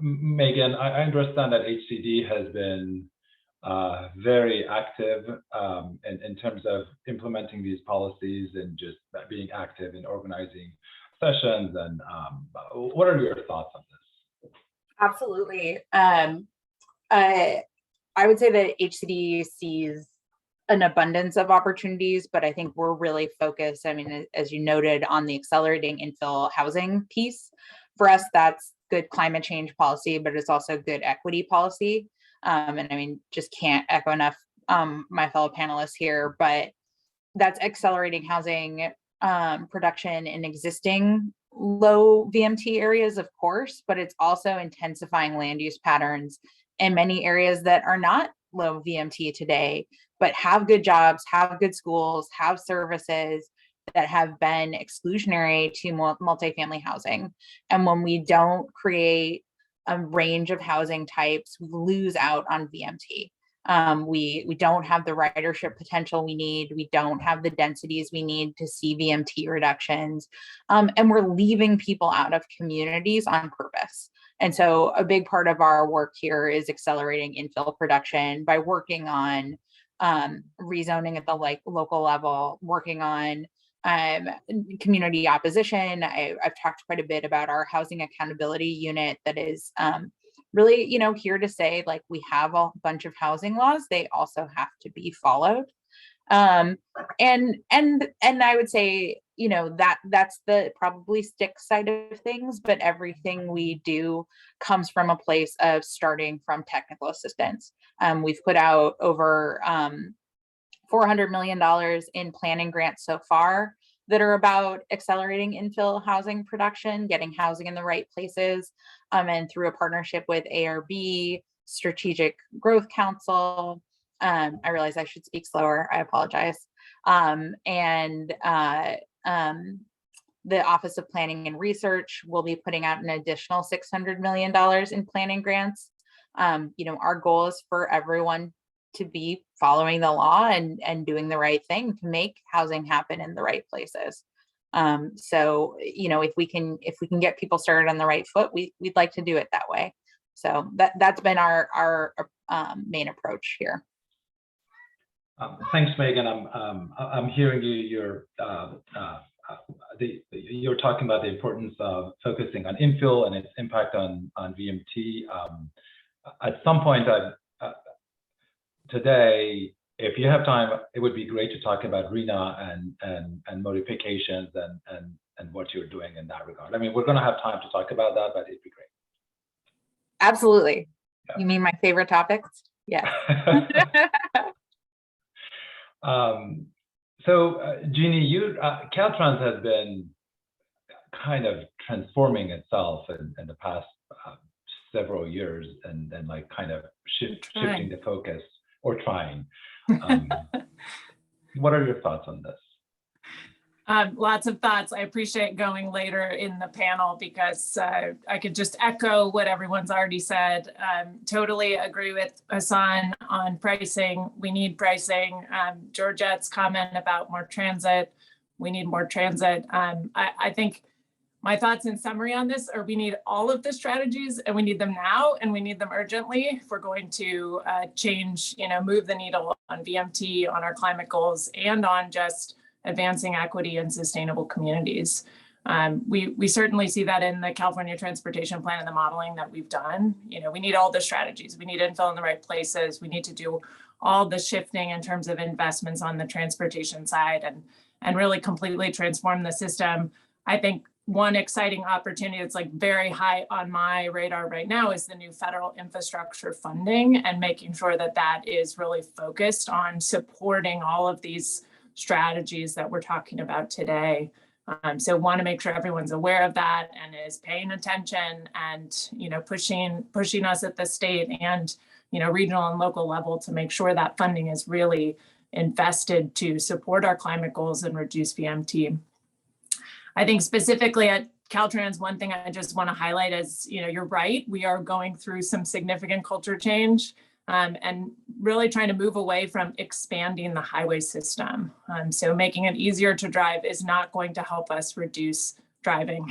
Megan, I understand that HCD has been very active in terms of implementing these policies and just being active in organizing sessions. And what are your thoughts on this? Absolutely. I would say that HCD sees an abundance of opportunities, but I think we're really focused, I mean, as you noted, on the accelerating infill housing piece. For us, that's good climate change policy, but it's also good equity policy. And I mean, just can't echo enough my fellow panelists here, but that's accelerating housing production in existing low VMT areas, of course, but it's also intensifying land use patterns in many areas that are not low VMT today, but have good jobs, have good schools, have services that have been exclusionary to multifamily housing. And when we don't create a range of housing types, we lose out on VMT. We don't have the ridership potential we need. We don't have the densities we need to see VMT reductions. And we're leaving people out of communities on purpose. And so a big part of our work here is accelerating infill production by working on rezoning at the local level, working on community opposition. I've talked quite a bit about our housing accountability unit that is really, here to say, like, we have a bunch of housing laws, they also have to be followed. And I would say, that's the probably stick side of things, but everything we do comes from a place of starting from technical assistance. We've put out over $400 million in planning grants so far that are about accelerating infill housing production, getting housing in the right places, and through a partnership with ARB, Strategic Growth Council. I realize I should speak slower, I apologize. And the Office of Planning and Research will be putting out an additional $600 million in planning grants. Our goal is for everyone to be following the law and doing the right thing to make housing happen in the right places. So, you know, if we can get people started on the right foot, we'd like to do it that way. So that's been our main approach here. Thanks, Megan. I'm hearing you. You're talking about the importance of focusing on infill and its impact on VMT. At some point today, if you have time, it would be great to talk about RENA and modifications and what you're doing in that regard. I mean, we're going to have time to talk about that, but it'd be great. Absolutely. Yeah. You mean my favorite topics? Yeah. Jeannie, Caltrans has been kind of transforming itself in the past several years, and then like kind of shifting the focus, or trying. What are your thoughts on this? Lots of thoughts. I appreciate going later in the panel because I could just echo what everyone's already said. Totally agree with Hassan on pricing. We need pricing. Georgette's comment about more transit. We need more transit. I think my thoughts in summary on this are we need all of the strategies, and we need them now, and we need them urgently if we're going to change, move the needle on VMT, on our climate goals, and on just advancing equity and sustainable communities. We certainly see that in the California Transportation Plan and the modeling that we've done. We need all the strategies. We need infill in the right places. We need to do all the shifting in terms of investments on the transportation side and really completely transform the system. I think one exciting opportunity that's like very high on my radar right now is the new federal infrastructure funding, and making sure that that is really focused on supporting all of these strategies that we're talking about today. So want to make sure everyone's aware of that and is paying attention and, pushing us at the state and, regional and local level to make sure that funding is really invested to support our climate goals and reduce VMT. I think specifically at Caltrans, one thing I just want to highlight is, you're right, we are going through some significant culture change. And really trying to move away from expanding the highway system. So making it easier to drive is not going to help us reduce driving.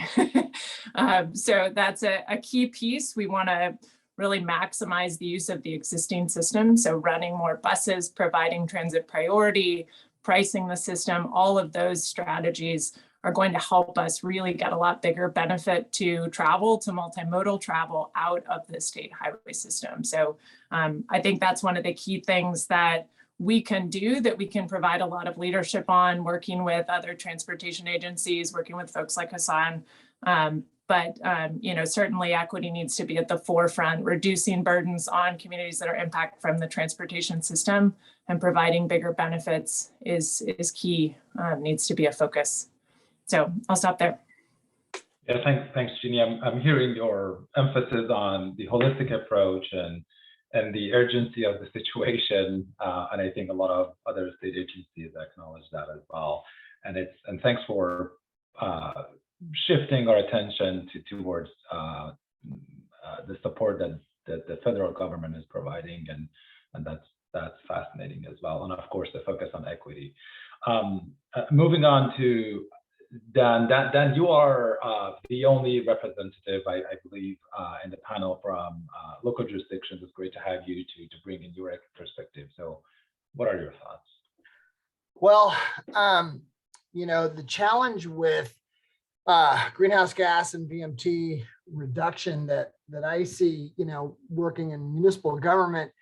So that's a key piece. We want to really maximize the use of the existing system. So running more buses, providing transit priority, pricing the system, all of those strategies are going to help us really get a lot bigger benefit to travel, to multimodal travel out of the state highway system. So I think that's one of the key things that we can do, that we can provide a lot of leadership on, working with other transportation agencies, working with folks like Hassan. But certainly equity needs to be at the forefront. Reducing burdens on communities that are impacted from the transportation system and providing bigger benefits is key, needs to be a focus. So I'll stop there. Yeah, thanks, Jeannie. I'm hearing your emphasis on the holistic approach and the urgency of the situation, and I think a lot of other state agencies acknowledge that as well. And thanks for shifting our attention towards the support that the federal government is providing, and that's fascinating as well. And of course, the focus on equity. Moving on to Dan. Dan, you are the only representative, I believe, in the panel from local jurisdictions. It's great to have you to bring in your perspective. So what are your thoughts? Well, the challenge with greenhouse gas and VMT reduction that I see, working in municipal government,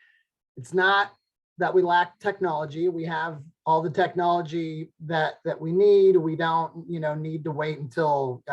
it's not that we lack technology. We have all the technology that we need. We don't, need to wait until,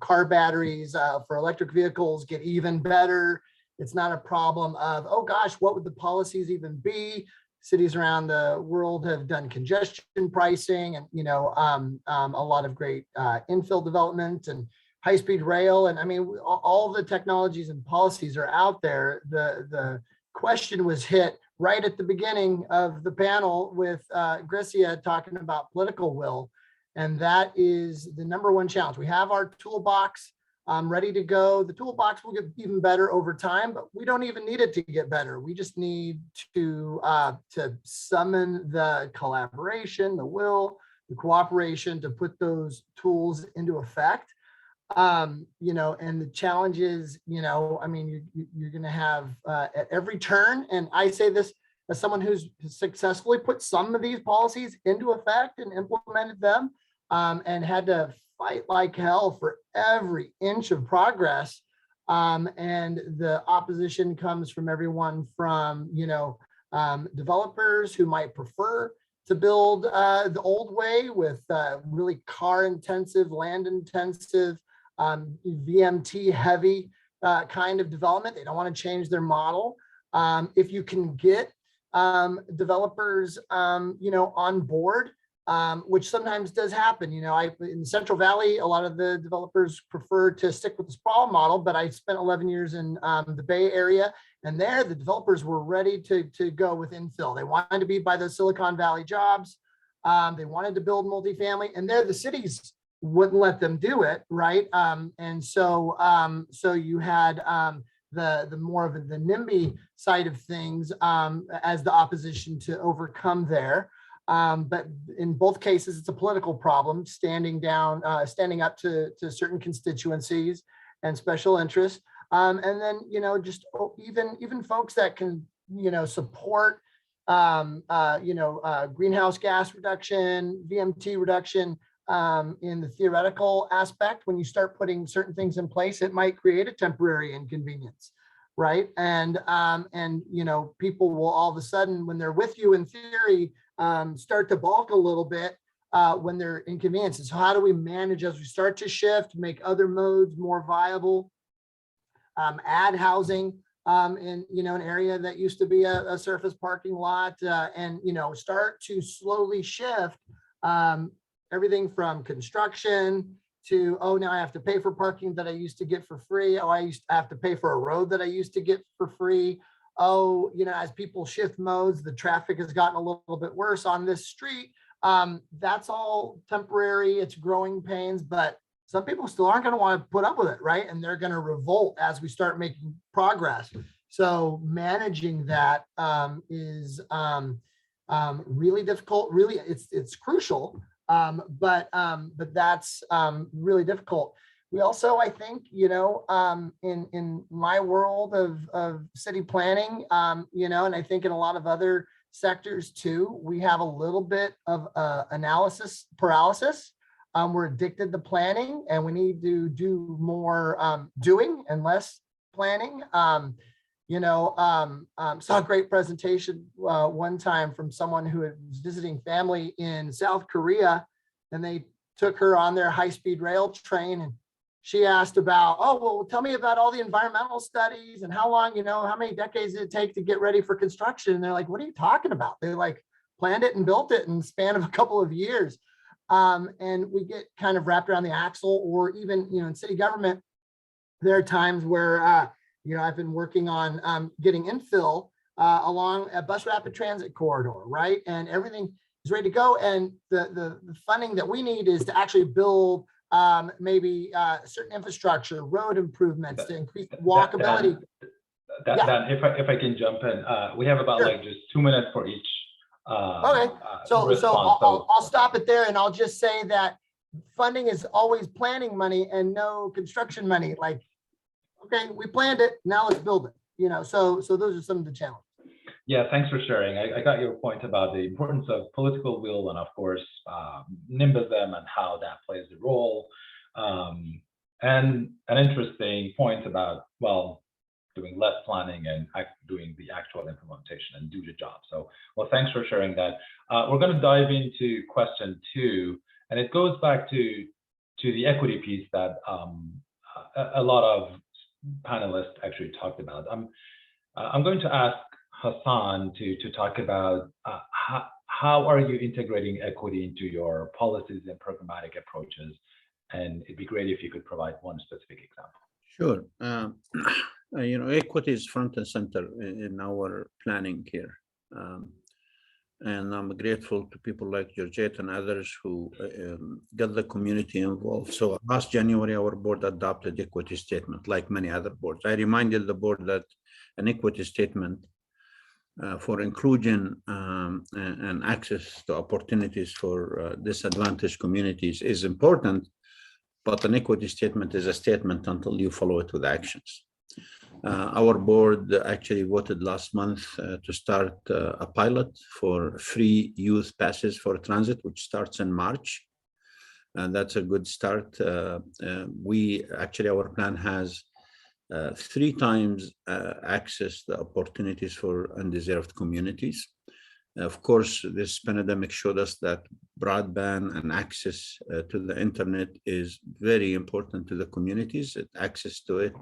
car batteries for electric vehicles get even better. It's not a problem of, oh gosh, what would the policies even be? Cities around the world have done congestion pricing and, a lot of great infill development and high-speed rail. And I mean, all the technologies and policies are out there. The question was hit right at the beginning of the panel with Gracia talking about political will. And that is the number one challenge. We have our toolbox ready to go. The toolbox will get even better over time, but we don't even need it to get better. We just need to summon the collaboration, the will, the cooperation to put those tools into effect. And the challenge is, I mean, you're going to have at every turn, and I say this as someone who's successfully put some of these policies into effect and implemented them, and had to fight like hell for every inch of progress. And the opposition comes from everyone from, developers who might prefer to build the old way with really car intensive, land intensive, VMT heavy kind of development. They don't want to change their model. If you can get developers, on board, which sometimes does happen. In the Central Valley, a lot of the developers prefer to stick with the sprawl model, but I spent 11 years in the Bay Area, and there the developers were ready to go with infill. They wanted to be by the Silicon Valley jobs. They wanted to build multifamily, and there the cities wouldn't let them do it, right? And so you had the more of the NIMBY side of things as the opposition to overcome there. But in both cases, it's a political problem, standing up to certain constituencies and special interests. And then, just even folks that can, support, greenhouse gas reduction, VMT reduction, in the theoretical aspect. When you start putting certain things in place, it might create a temporary inconvenience, right? And people will all of a sudden, when they're with you in theory, start to balk a little bit when they're inconvenienced. So how do we manage as we start to shift, make other modes more viable, add housing in an area that used to be a surface parking lot, and start to slowly shift everything from construction to, oh, now I have to pay for parking that I used to get for free. Oh, I used to have to pay for a road that I used to get for free. Oh, as people shift modes, the traffic has gotten a little bit worse on this street. That's all temporary. It's growing pains, but some people still aren't going to want to put up with it, right? And they're going to revolt as we start making progress. So managing that is really difficult. Really, it's crucial. But that's really difficult. We also, I think, in my world of city planning, and I think in a lot of other sectors too, we have a little bit of analysis paralysis. We're addicted to planning, and we need to do more doing and less planning. Saw a great presentation one time from someone who was visiting family in South Korea, and they took her on their high-speed rail train, and she asked about, oh, well, tell me about all the environmental studies and how long, how many decades did it take to get ready for construction? And they're like, what are you talking about? They planned it and built it in the span of a couple of years. And we get kind of wrapped around the axle, or even, in city government, there are times where, I've been working on getting infill along a bus rapid transit corridor, right? And everything is ready to go. And the funding that we need is to actually build maybe certain infrastructure, road improvements to increase walkability. Dan, if I can jump in, we have about just 2 minutes for each. Okay, so I'll stop it there, and I'll just say that funding is always planning money and no construction money. Okay, we planned it, now let's build it. So those are some of the challenges. Yeah, thanks for sharing. I got your point about the importance of political will and, of course, nimbism and how that plays a role. And an interesting point about, doing less planning and doing the actual implementation and do the job. So, thanks for sharing that. We're going to dive into question 2, and it goes back to the equity piece that a lot of panelists actually talked about. I'm going to ask Hassan to talk about how are you integrating equity into your policies and programmatic approaches, and it'd be great if you could provide one specific example. Sure. Equity is front and center in our planning here. And I'm grateful to people like Georgette and others who got the community involved. So last January, our board adopted equity statement, like many other boards. I reminded the board that an equity statement for inclusion and access to opportunities for disadvantaged communities is important, but an equity statement is a statement until you follow it with actions. Our board actually voted last month to start a pilot for free youth passes for transit, which starts in March. And that's a good start. Our plan has 3 times access to opportunities for undeserved communities. Of course, this pandemic showed us that broadband and access to the internet is very important to the communities. Access to it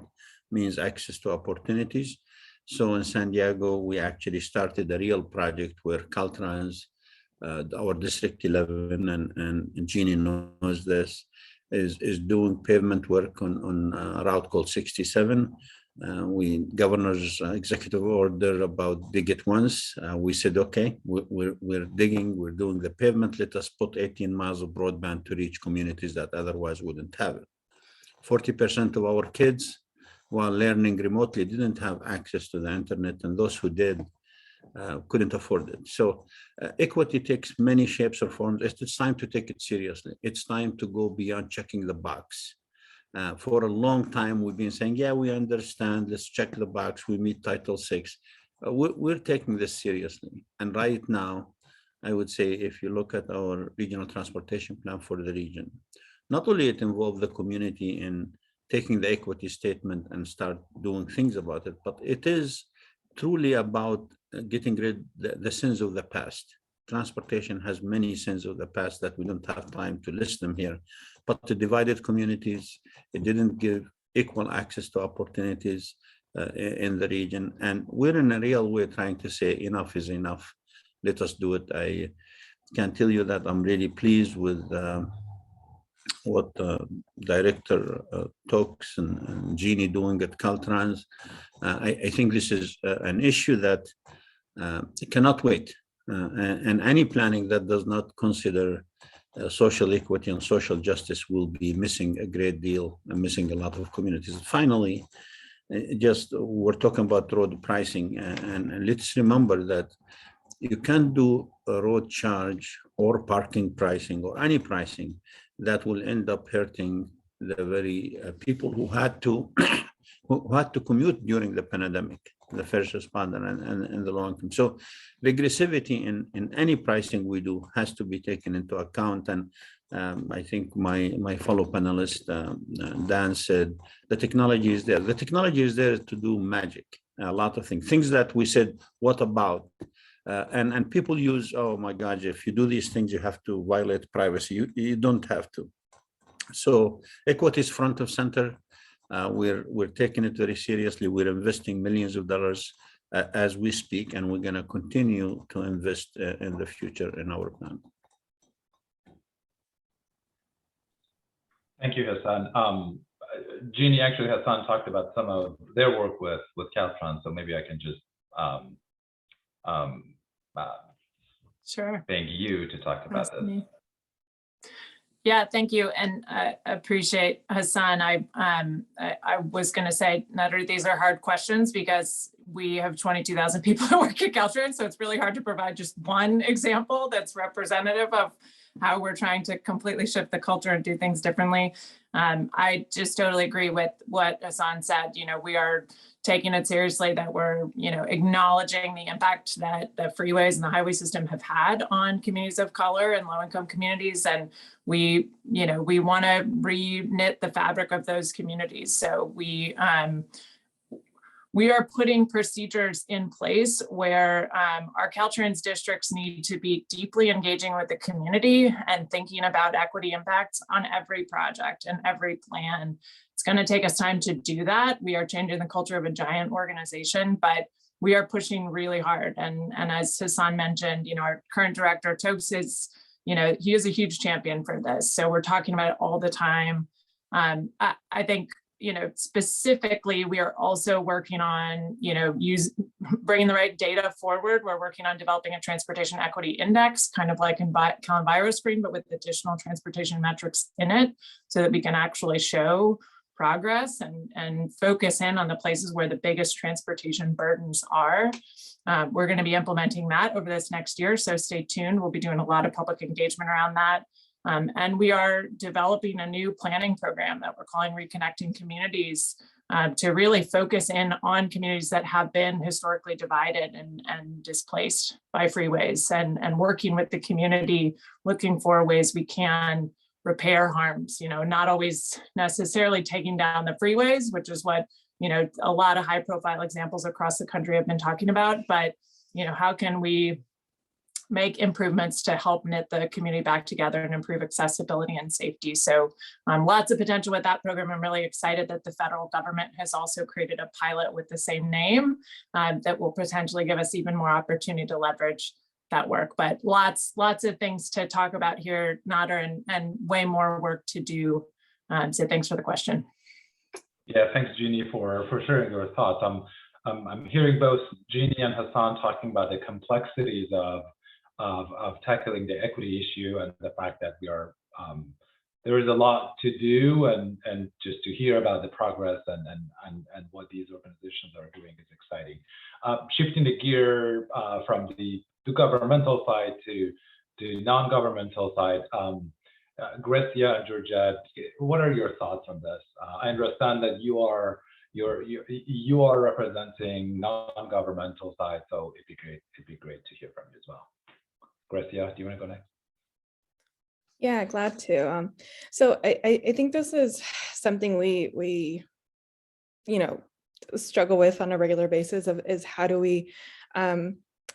means access to opportunities. So in San Diego, we actually started a real project where Caltrans, our District 11, and Jeannie knows this, is doing pavement work on a route called 67. Governor's executive order about dig it once. We said, okay, we're digging, we're doing the pavement. Let us put 18 miles of broadband to reach communities that otherwise wouldn't have it. 40% of our kids, while learning remotely, didn't have access to the internet, and those who did couldn't afford it. So equity takes many shapes or forms. It's time to take it seriously. It's time to go beyond checking the box. For a long time, we've been saying, yeah, we understand, let's check the box, we meet Title VI. We're taking this seriously. And right now, I would say, if you look at our regional transportation plan for the region, not only it involved the community in taking the equity statement and start doing things about it, but it is truly about getting rid of the sins of the past. Transportation has many sins of the past that we don't have time to list them here, but to divided communities, it didn't give equal access to opportunities in the region. And we're in a real way trying to say enough is enough. Let us do it. I can tell you that I'm really pleased with what Director Tokes and Jeannie doing at Caltrans. I think this is an issue that cannot wait. And any planning that does not consider social equity and social justice will be missing a great deal and missing a lot of communities. Finally, we're talking about road pricing, and let's remember that you can't do a road charge or parking pricing or any pricing that will end up hurting the very people who had to commute during the pandemic, the first responder and the long term. So regressivity in any pricing we do has to be taken into account. And I think my fellow panelist, Dan, said the technology is there. The technology is there to do magic, a lot of things that we said, what about? And people use, oh my God, if you do these things, you have to violate privacy. You don't have to. So equity is front of center. We're taking it very seriously. We're investing millions of dollars as we speak, and we're going to continue to invest in the future in our plan. Thank you, Hassan. Jeannie, actually, Hassan talked about some of their work with Caltrans, so maybe I can just sure. thank you to talk about this. Yeah, thank you, and I appreciate Hassan. I was going to say, Nutter, these are hard questions because we have 22,000 people who work at Caltrans, so it's really hard to provide just one example that's representative of how we're trying to completely shift the culture and do things differently. I just totally agree with what Hassan said. You know, we are taking it seriously, that we're, acknowledging the impact that the freeways and the highway system have had on communities of color and low-income communities. And we want to reknit the fabric of those communities. So we are putting procedures in place where our Caltrans districts need to be deeply engaging with the community and thinking about equity impacts on every project and every plan. It's going to take us time to do that. We are changing the culture of a giant organization, but we are pushing really hard. And as Hassan mentioned, our current director, Tokes, is, he is a huge champion for this. So we're talking about it all the time. I think specifically, we are also working on, bringing the right data forward. We're working on developing a transportation equity index, kind of like in Calviroscreen, but with additional transportation metrics in it, so that we can actually show progress and focus in on the places where the biggest transportation burdens are. We're going to be implementing that over this next year, so stay tuned. We'll be doing a lot of public engagement around that. And we are developing a new planning program that we're calling Reconnecting Communities, to really focus in on communities that have been historically divided and displaced by freeways, and working with the community, looking for ways we can repair harms, not always necessarily taking down the freeways, which is what, a lot of high profile examples across the country have been talking about, but, how can we make improvements to help knit the community back together and improve accessibility and safety. So lots of potential with that program. I'm really excited that the federal government has also created a pilot with the same name that will potentially give us even more opportunity to leverage that work. But lots of things to talk about here, Nader, and way more work to do. So thanks for the question. Yeah, thanks, Jeannie, for sharing your thoughts. I'm hearing both Jeannie and Hassan talking about the complexities of tackling the equity issue, and the fact that we are there is a lot to do, and just to hear about the progress and what these organizations are doing is exciting. Shifting the gear from the governmental side to non-governmental side, Gracia and Georgette, what are your thoughts on this? I understand that you are representing non-governmental side, so it'd be great to hear from you as well. Gracia, do you want to go next? Yeah, glad to. So I think this is something we struggle with on a regular basis, is how do we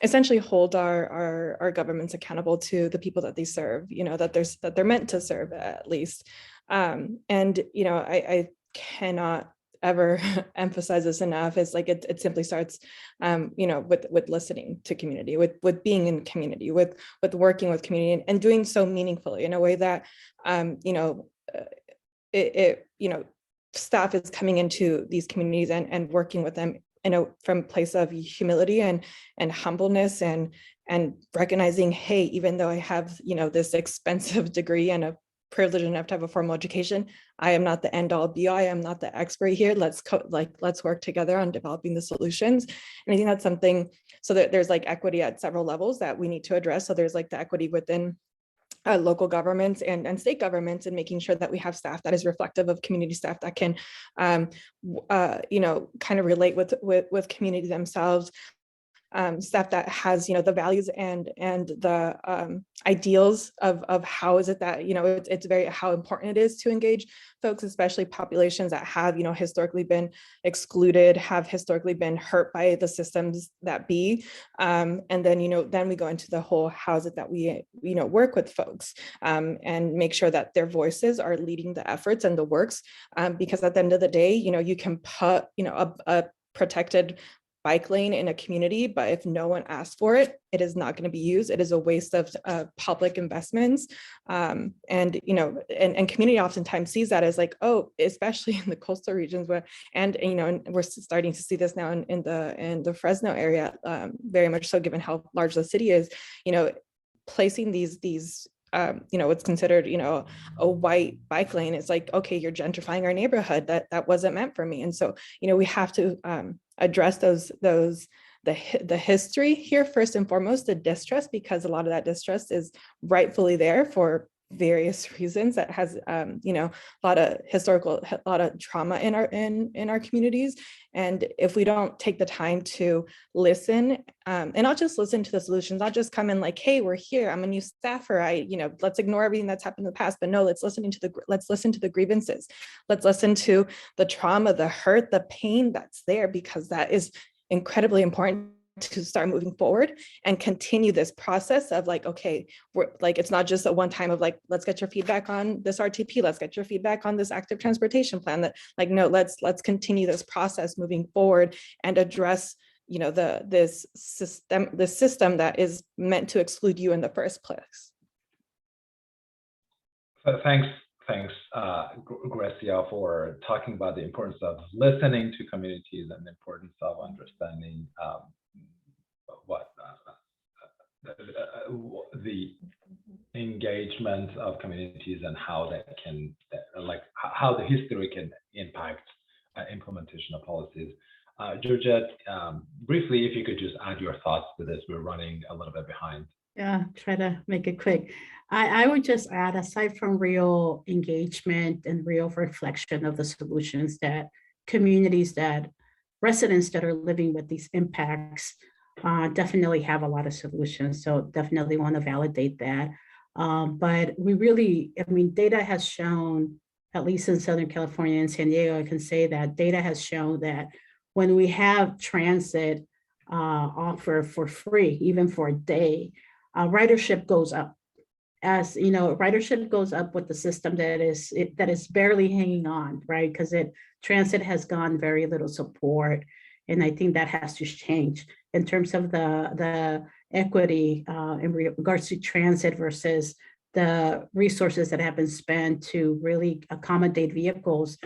essentially hold our governments accountable to the people that they serve, that they're meant to serve, at least. And I cannot ever emphasize this enough. Is like it simply starts with listening to community, with being in community, with working with community, and doing so meaningfully in a way that staff is coming into these communities and working with them from a place of humility and humbleness, and recognizing, hey, even though I have this expensive degree and a privileged enough to have a formal education, I am not the end all be all. I am not the expert here. Let's work together on developing the solutions. And I think that's something, so that there's like equity at several levels that we need to address. So there's like the equity within local governments and state governments, and making sure that we have staff that is reflective of community, staff that can kind of relate with community themselves, staff that has the values and the ideals of how is it that it's very how important it is to engage folks, especially populations that have historically been excluded, have historically been hurt by the systems that be, and then then we go into the whole how is it that we work with folks and make sure that their voices are leading the efforts and the works, because at the end of the day you can put a protected bike lane in a community, but if no one asks for it, it is not going to be used. It is a waste of public investments, and community oftentimes sees that as like, oh, especially in the coastal regions, and we're starting to see this now in the Fresno area, very much so, given how large the city is. Placing these what's considered a white bike lane, it's like, okay, you're gentrifying our neighborhood. That wasn't meant for me. And so we have to address the history here first and foremost, the distrust, because a lot of that distrust is rightfully there for various reasons, that has a lot of trauma in our communities. And if we don't take the time to listen, and not just listen to the solutions, not just come in like, hey, we're here, I'm a new staffer, let's ignore everything that's happened in the past, but no, let's listen to the grievances, let's listen to the trauma, the hurt, the pain that's there, because that is incredibly important to start moving forward and continue this process of like, okay, we're like, it's not just a one time of like, let's get your feedback on this RTP, let's get your feedback on this active transportation plan, that like, no, let's continue this process moving forward and address this system that is meant to exclude you in the first place. So thanks thanks, Gracia, for talking about the importance of listening to communities and the importance of understanding what the engagement of communities and how that can, how the history can impact implementation of policies. Georgette, briefly, if you could just add your thoughts to this, we're running a little bit behind. Yeah, try to make it quick. I would just add, aside from real engagement and real reflection of the solutions that communities, that residents that are living with these impacts definitely have a lot of solutions. So definitely want to validate that. But we really, I mean, data has shown, at least in Southern California and San Diego, I can say that data has shown that when we have transit offer for free, even for a day, ridership goes up. As you know, ridership goes up with the system that is barely hanging on, right? Because transit has gone very little support, and I think that has to change in terms of the equity in regards to transit versus the resources that have been spent to really accommodate vehicles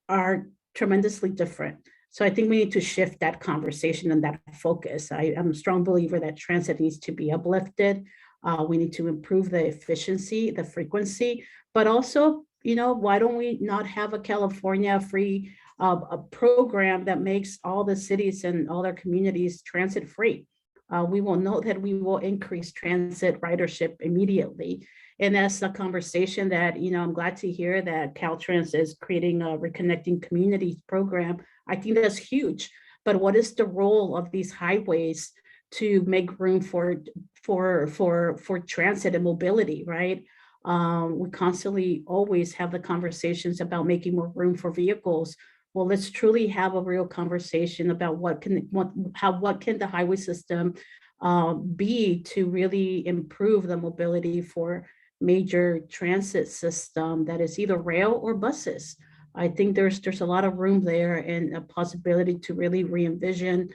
are tremendously different. So I think we need to shift that conversation and that focus. I am a strong believer that transit needs to be uplifted. We need to improve the efficiency, the frequency, but also, you know, why don't we not have a California free a program that makes all the cities and all their communities transit free? We will know that we will increase transit ridership immediately. And that's a conversation that, you know, I'm glad to hear that Caltrans is creating a Reconnecting Communities program. I think that's huge. But what is the role of these highways to make room for transit and mobility, right? We constantly always have the conversations about making more room for vehicles. Well, let's truly have a real conversation about what can the highway system be to really improve the mobility for major transit system that is either rail or buses. I think there's a lot of room there and a possibility to really re-envision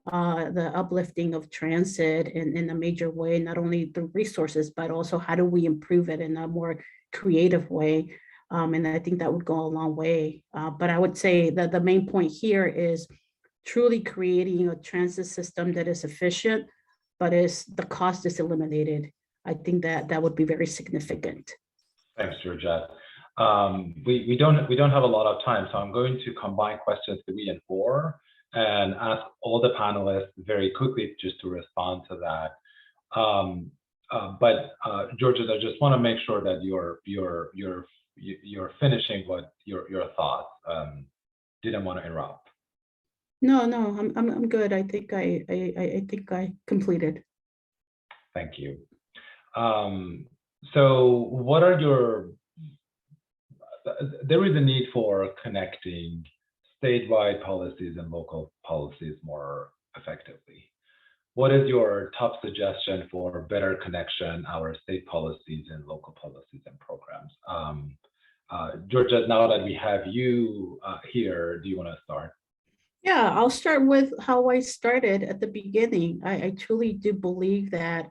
the uplifting of transit in a major way, not only through resources, but also how do we improve it in a more creative way. And I think that would go a long way. But I would say that the main point here is truly creating a transit system that is efficient, but the cost is eliminated. I think that would be very significant. Thanks, Georgette. We don't have a lot of time, so I'm going to combine questions 3 and 4 and ask all the panelists very quickly just to respond to that. But Georgette, I just want to make sure that you're finishing what your thoughts. Didn't want to interrupt. No, I'm good. I think I completed. Thank you. So what are there is a need for connecting statewide policies and local policies more effectively. What is your top suggestion for better connection our state policies and local policies and programs? Georgette, now that we have you here, do you want to start? Yeah, I'll start with how I started at the beginning. I truly do believe that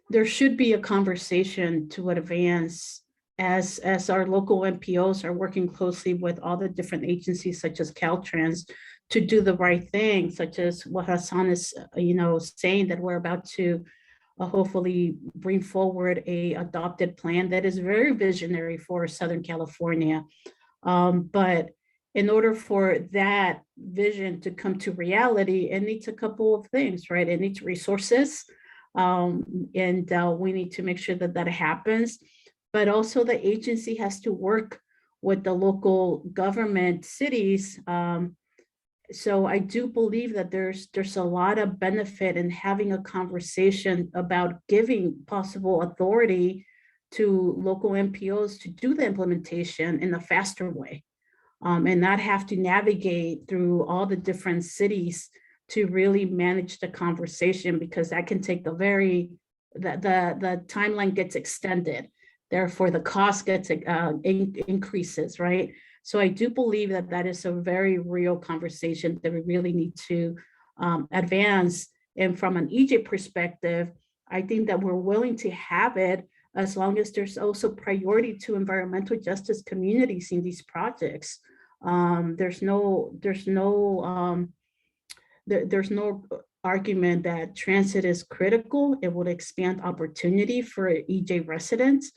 there should be a conversation to advance as our local NPOs are working closely with all the different agencies such as Caltrans to do the right thing, such as what Hassan is, saying, that we're about to hopefully bring forward a adopted plan that is very visionary for Southern California. But in order for that vision to come to reality, it needs a couple of things, right? It needs resources, and we need to make sure that that happens. But also the agency has to work with the local government cities. So I do believe that there's a lot of benefit in having a conversation about giving possible authority to local NPOs to do the implementation in a faster way, and not have to navigate through all the different cities to really manage the conversation, because that can take the timeline gets extended. Therefore, the cost gets increases, right? So I do believe that that is a very real conversation that we really need to advance. And from an Egypt perspective, I think that we're willing to have it as long as there's also priority to environmental justice communities in these projects. There's no argument that transit is critical. It would expand opportunity for EJ residents,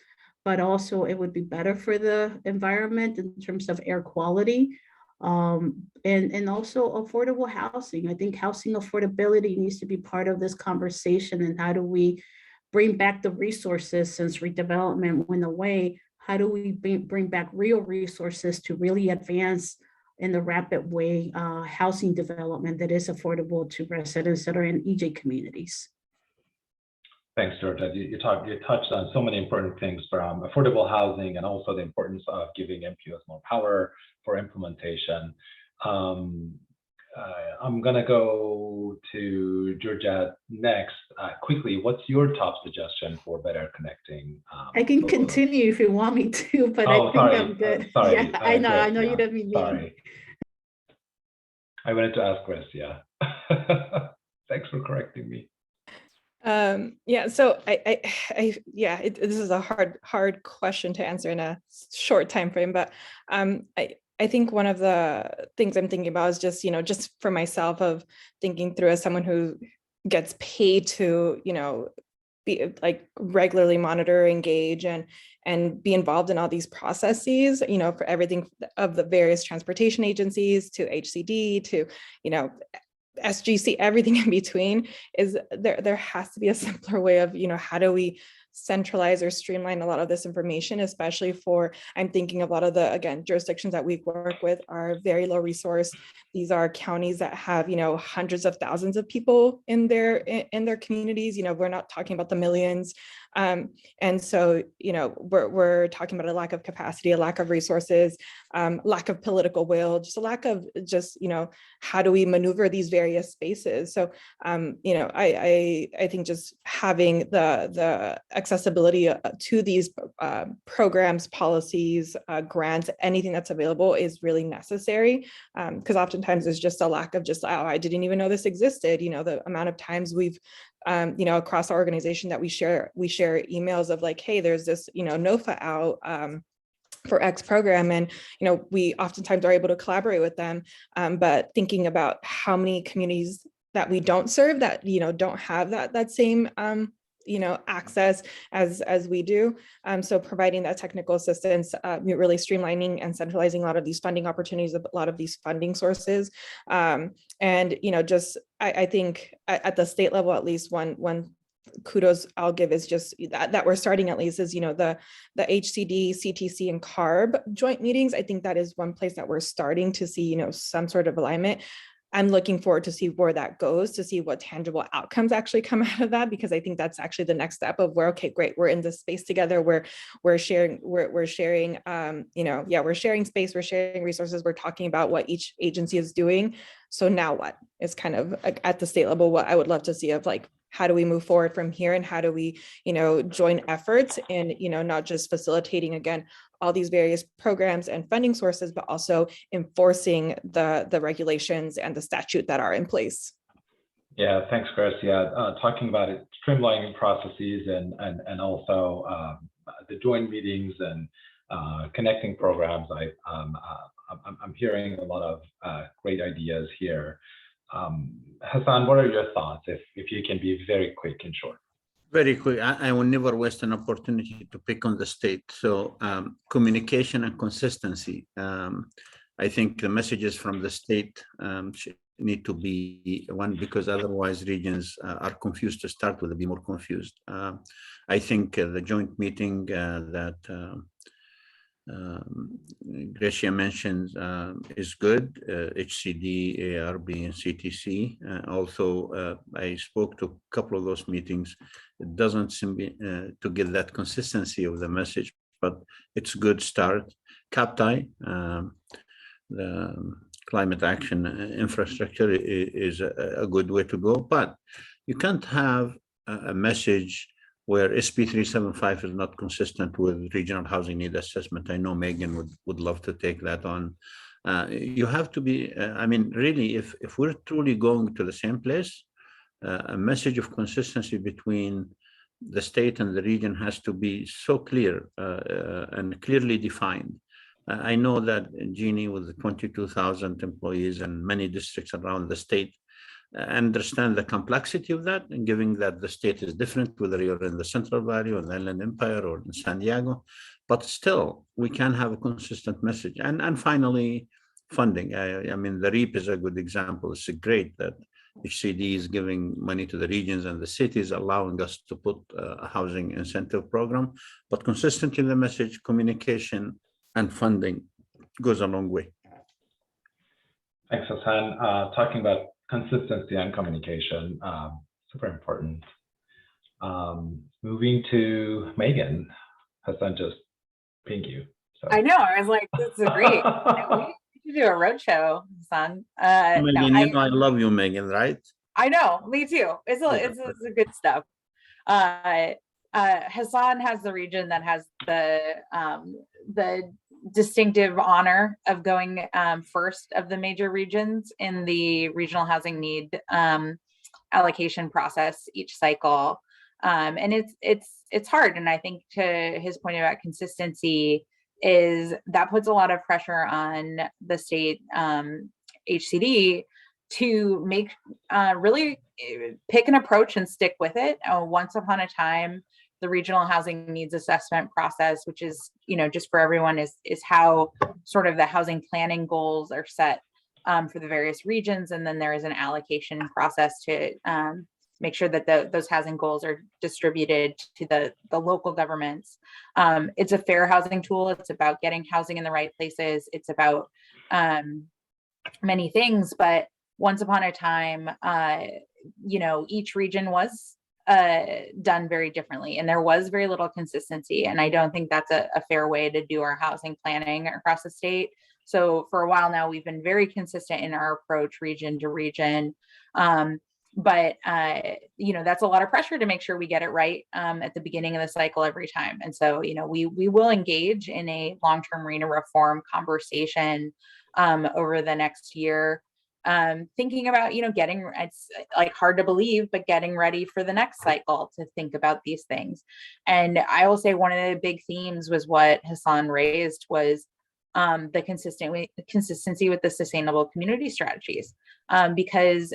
but also it would be better for the environment in terms of air quality. And also affordable housing. I think housing affordability needs to be part of this conversation. And how do we bring back the resources since redevelopment went away? How do we bring back real resources to really advance in the rapid way housing development that is affordable to residents that are in EJ communities? Thanks, Georgia. You touched on so many important things, from affordable housing and also the importance of giving MPOs more power for implementation. I'm going to go to Georgia next. Quickly, what's your top suggestion for better connecting? I can continue if you want me to, but I think I'm good. Sorry. Yeah, I know you don't mean me. Sorry. I wanted to ask Gracia. Thanks for correcting me. Yeah, so this is a hard question to answer in a short time frame, but I think one of the things I'm thinking about is just, just for myself, of thinking through as someone who gets paid to, be like regularly monitor, engage, and be involved in all these processes, for everything of the various transportation agencies to HCD to, SGC, everything in between. Is there has to be a simpler way of, how do we centralize or streamline a lot of this information, especially for, I'm thinking a lot of the, again, jurisdictions that we work with are very low resource. These are counties that have, hundreds of thousands of people in their communities. We're not talking about the millions. And so, we're talking about a lack of capacity, a lack of resources, lack of political will, just a lack of how do we maneuver these various spaces? So, I think just having the accessibility to these programs, policies, grants, anything that's available is really necessary, because oftentimes there's just a lack of just, oh, I didn't even know this existed. The amount of times we've across our organization that we share emails of like, hey, there's this, NOFA out for X program. And, we oftentimes are able to collaborate with them. But thinking about how many communities that we don't serve that, don't have that same, access as we do. So providing that technical assistance, really streamlining and centralizing a lot of these funding opportunities, a lot of these funding sources. And, just, I think at the state level, at least one kudos I'll give is just that we're starting, at least, is, the HCD, CTC, and CARB joint meetings. I think that is one place that we're starting to see, some sort of alignment. I'm looking forward to see where that goes, to see what tangible outcomes actually come out of that, because I think that's actually the next step of where, okay, great, we're in this space together, we're sharing, we're sharing, we're sharing space, we're sharing resources, we're talking about what each agency is doing. So now what is kind of at the state level, what I would love to see of like, how do we move forward from here, and how do we, join efforts in, not just facilitating, again, all these various programs and funding sources, but also enforcing the regulations and the statute that are in place. Yeah, thanks, Gracia. Talking about it, streamlining processes and also the joint meetings and connecting programs. I'm hearing a lot of great ideas here. Hassan, what are your thoughts, if you can be very quick and short? Very quick. I will never waste an opportunity to pick on the state. So communication and consistency. I think the messages from the state need to be one, because otherwise regions are confused to start with, be more confused. I think the joint meeting that Gracia mentioned is good. HCD, ARB, and CTC. Also, I spoke to a couple of those meetings. It doesn't seem to get that consistency of the message, but it's a good start. CAPTI, the climate action infrastructure, is a good way to go, but you can't have a message where SB 375 is not consistent with regional housing need assessment. I know Megan would love to take that on. You have to be, really, if we're truly going to the same place, a message of consistency between the state and the region has to be so clear and clearly defined. I know that Jeannie, with the 22,000 employees and many districts around the state, understand the complexity of that, and given that the state is different, whether you're in the Central Valley or the Inland Empire or in San Diego, but still we can have a consistent message. And finally, funding. I mean, the REAP is a good example. It's great that HCD is giving money to the regions and the cities, allowing us to put a housing incentive program, but consistently the message, communication, and funding goes a long way. Thanks, Hassan. Talking about consistency and communication, super important. Moving to Megan. Hassan just pinged you. So. I know. I was like, this is great. We should do a roadshow, Hassan. Megan, you know I love you, Megan, right? I know. Me too. It's a good stuff. Hassan has the region that has the distinctive honor of going first of the major regions in the regional housing need allocation process each cycle, and it's hard. And I think to his point about consistency, is that puts a lot of pressure on the state HCD to make really pick an approach and stick with it. Once upon a time, the regional housing needs assessment process, which is, just for everyone, is how sort of the housing planning goals are set for the various regions. And then there is an allocation process to make sure that those housing goals are distributed to the local governments. It's a fair housing tool. It's about getting housing in the right places. It's about many things, but once upon a time, each region was done very differently, and there was very little consistency. And I don't think that's a fair way to do our housing planning across the state. So for a while now, we've been very consistent in our approach region to region. But that's a lot of pressure to make sure we get it right at the beginning of the cycle every time. And so, we will engage in a long-term RHNA reform conversation over the next year, thinking about, it's like hard to believe, but getting ready for the next cycle to think about these things. And I will say one of the big themes was what Hassan raised was the consistency with the sustainable community strategies, because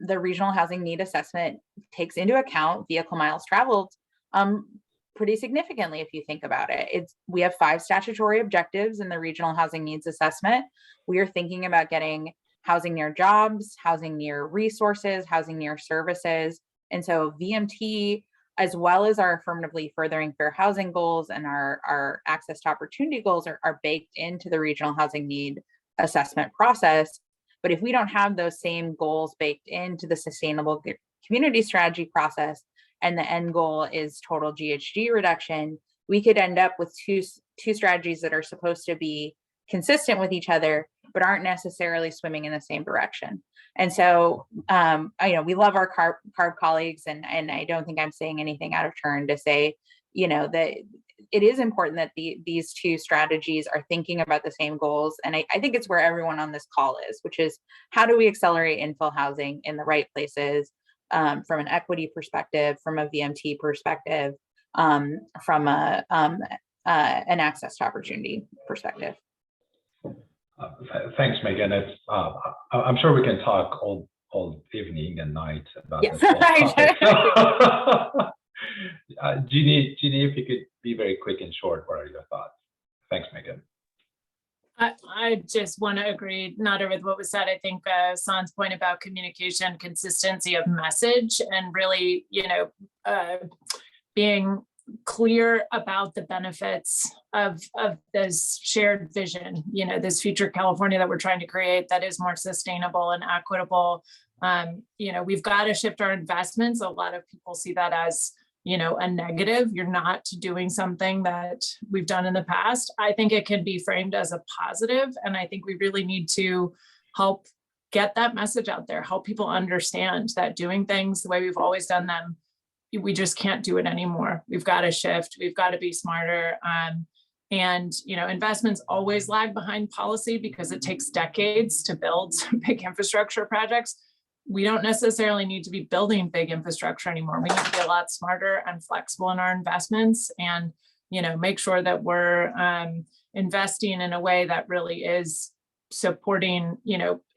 the regional housing need assessment takes into account vehicle miles traveled pretty significantly. If you think about it, we have 5 statutory objectives in the regional housing needs assessment. We are thinking about getting housing near jobs, housing near resources, housing near services. And so VMT, as well as our affirmatively furthering fair housing goals and our access to opportunity goals are baked into the regional housing need assessment process. But if we don't have those same goals baked into the sustainable community strategy process, and the end goal is total GHG reduction, we could end up with two strategies that are supposed to be consistent with each other, but aren't necessarily swimming in the same direction. And so, we love our CARB colleagues, and I don't think I'm saying anything out of turn to say, that it is important that these 2 strategies are thinking about the same goals. And I think it's where everyone on this call is, which is how do we accelerate infill housing in the right places, from an equity perspective, from a VMT perspective, from an access to opportunity perspective. Thanks, Megan. It's I'm sure we can talk all evening and night about yes. this topic. Jeannie, if you could be very quick and short, what are your thoughts? Thanks, Megan. I just want to agree, not with what was said. I think Hassan's point about communication, consistency of message, and really, being clear about the benefits of this shared vision, this future California that we're trying to create that is more sustainable and equitable. We've got to shift our investments. A lot of people see that as a negative. You're not doing something that we've done in the past. I think it can be framed as a positive, and I think we really need to help get that message out there, help people understand that doing things the way we've always done them, we just can't do it anymore. We've got to shift. We've got to be smarter. And investments always lag behind policy because it takes decades to build big infrastructure projects. we don't necessarily need to be building big infrastructure anymore. We need to be a lot smarter and flexible in our investments, and make sure that we're investing in a way that really is supporting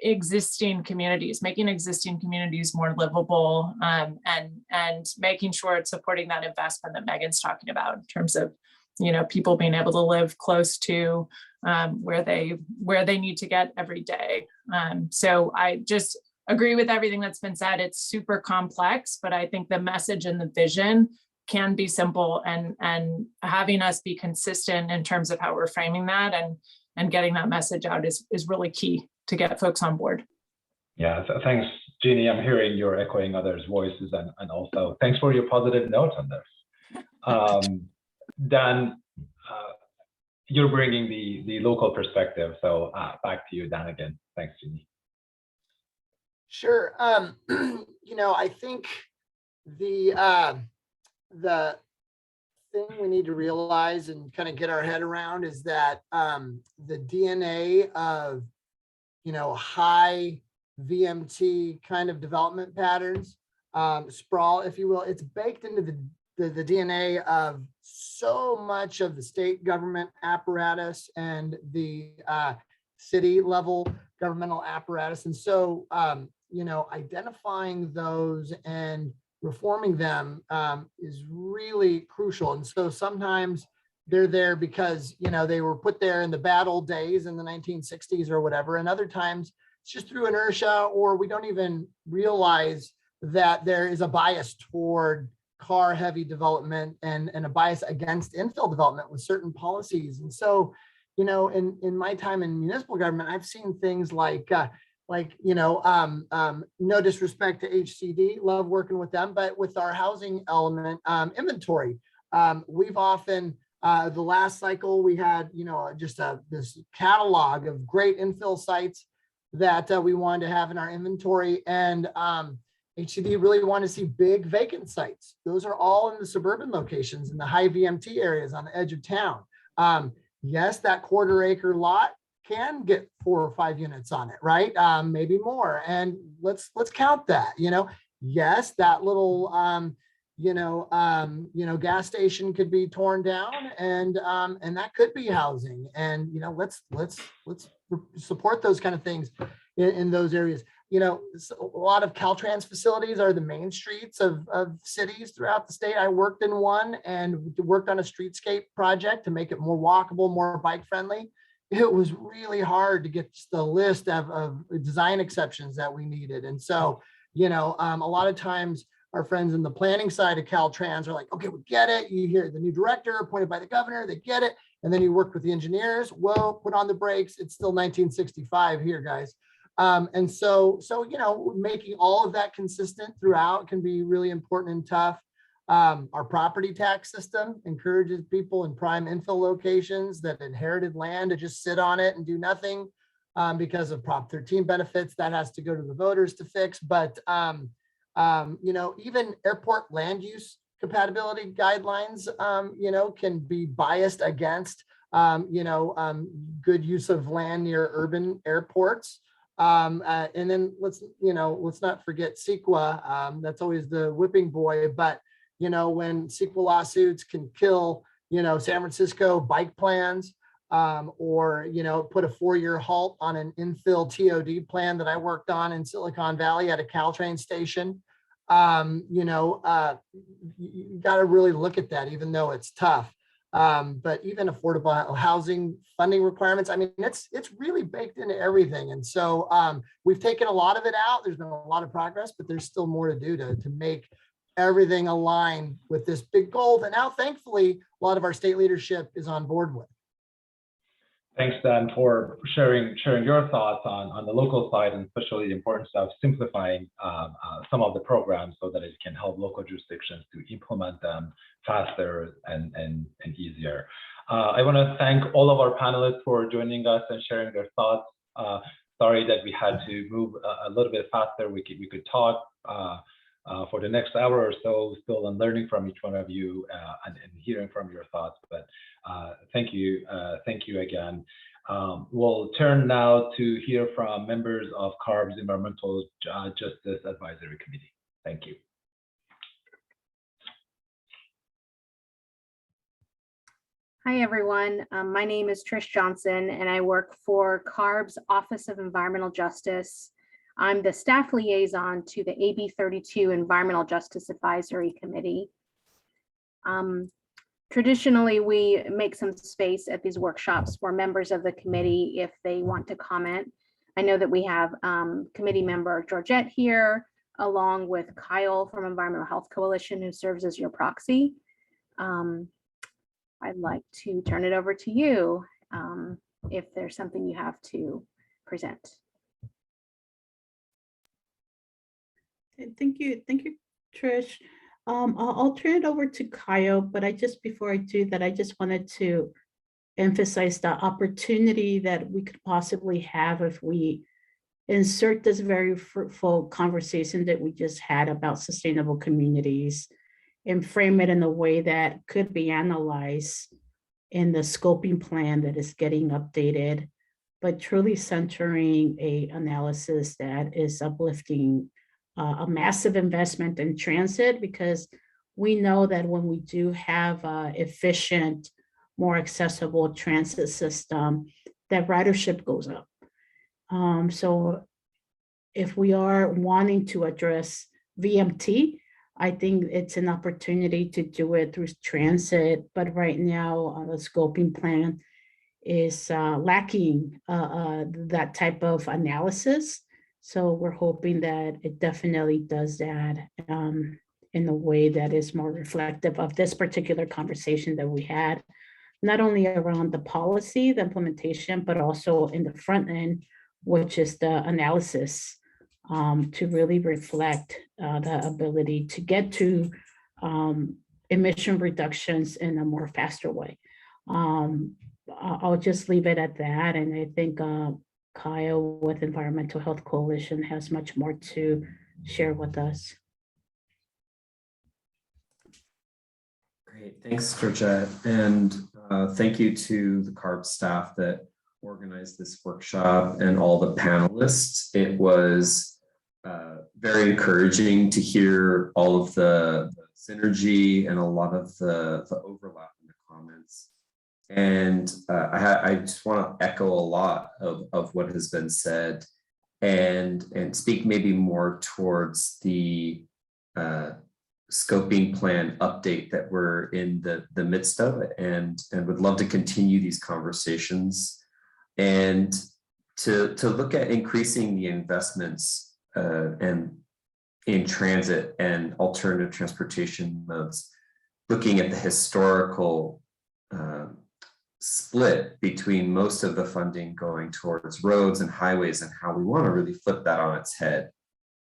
existing communities, making existing communities more livable, and making sure it's supporting that investment that Megan's talking about in terms of people being able to live close to where they need to get every day. So I just agree with everything that's been said. It's super complex, but I think the message and the vision can be simple, and having us be consistent in terms of how we're framing that and getting that message out is really key to get folks on board. Yeah, so thanks, Jeannie. I'm hearing you're echoing others' voices, and also thanks for your positive notes on this. Dan, you're bringing the local perspective, so back to you, Dan, again. Thanks, Jeannie. Sure. I think the thing we need to realize and kind of get our head around is that the DNA of high VMT kind of development patterns, sprawl, if you will, it's baked into the DNA of so much of the state government apparatus and the city level governmental apparatus. And so, identifying those and reforming them is really crucial. And so sometimes they're there because, they were put there in the bad old days in the 1960s or whatever. And other times it's just through inertia, or we don't even realize that there is a bias toward car heavy development and a bias against infill development with certain policies. And so, in my time in municipal government, I've seen things like no disrespect to HCD, love working with them, but with our housing element inventory, we've often, the last cycle we had, just this catalog of great infill sites that we wanted to have in our inventory. And HCD really wanted to see big vacant sites. Those are all in the suburban locations in the high VMT areas on the edge of town. Yes, that quarter-acre lot can get 4 or 5 units on it, right? Maybe more. And let's count that. Yes, that little gas station could be torn down, and that could be housing. And let's support those kind of things in those areas. A lot of Caltrans facilities are the main streets of cities throughout the state. I worked in one and worked on a streetscape project to make it more walkable, more bike friendly. It was really hard to get the list of design exceptions that we needed. And so, a lot of times our friends in the planning side of Caltrans are like, okay, we get it. You hear the new director appointed by the governor, they get it. And then you work with the engineers. Whoa, put on the brakes. It's still 1965 here, guys. And so, making all of that consistent throughout can be really important and tough. Our property tax system encourages people in prime infill locations that inherited land to just sit on it and do nothing because of Prop 13 benefits. That has to go to the voters to fix. But, even airport land use compatibility guidelines, can be biased against, good use of land near urban airports. And then let's not forget CEQA. That's always the whipping boy, but when CEQA lawsuits can kill, San Francisco bike plans, or, put a 4-year halt on an infill TOD plan that I worked on in Silicon Valley at a Caltrain station. You got to really look at that, even though it's tough. But even affordable housing funding requirements, it's really baked into everything. And so we've taken a lot of it out. There's been a lot of progress, but there's still more to do to make everything align with this big goal that now, thankfully, a lot of our state leadership is on board with. Thanks, Dan, for sharing your thoughts on the local side, and especially the importance of simplifying some of the programs so that it can help local jurisdictions to implement them faster and easier. I want to thank all of our panelists for joining us and sharing their thoughts. Sorry that we had to move a little bit faster. We could talk for the next hour or so, still on learning from each one of you and hearing from your thoughts. But thank you again. We'll turn now to hear from members of CARB's Environmental Justice Advisory Committee. Thank you. Hi, everyone. My name is Trish Johnson, and I work for CARB's Office of Environmental Justice. I'm the staff liaison to the AB 32 Environmental Justice Advisory Committee. Traditionally, we make some space at these workshops for members of the committee if they want to comment. I know that we have committee member Georgette here, along with Kyle from Environmental Health Coalition, who serves as your proxy. I'd like to turn it over to you if there's something you have to present. Thank you, Trish. I'll turn it over to Kyle, but before I do that, I just wanted to emphasize the opportunity that we could possibly have if we insert this very fruitful conversation that we just had about sustainable communities and frame it in a way that could be analyzed in the scoping plan that is getting updated, but truly centering an analysis that is uplifting a massive investment in transit, because we know that when we do have an efficient, more accessible transit system, that ridership goes up. So if we are wanting to address VMT, I think it's an opportunity to do it through transit, but right now the scoping plan is lacking that type of analysis. So we're hoping that it definitely does that in a way that is more reflective of this particular conversation that we had, not only around the policy, the implementation, but also in the front end, which is the analysis to really reflect the ability to get to emission reductions in a more faster way. I'll just leave it at that. And I think Kyle with Environmental Health Coalition has much more to share with us. Great, thanks, Georgette. And thank you to the CARB staff that organized this workshop and all the panelists. It was very encouraging to hear all of the synergy and a lot of the overlap in the comments. And I just want to echo a lot of what has been said and speak maybe more towards the scoping plan update that we're in the midst of, and would love to continue these conversations and to look at increasing the investments and in transit and alternative transportation modes, looking at the historical split between most of the funding going towards roads and highways, and how we want to really flip that on its head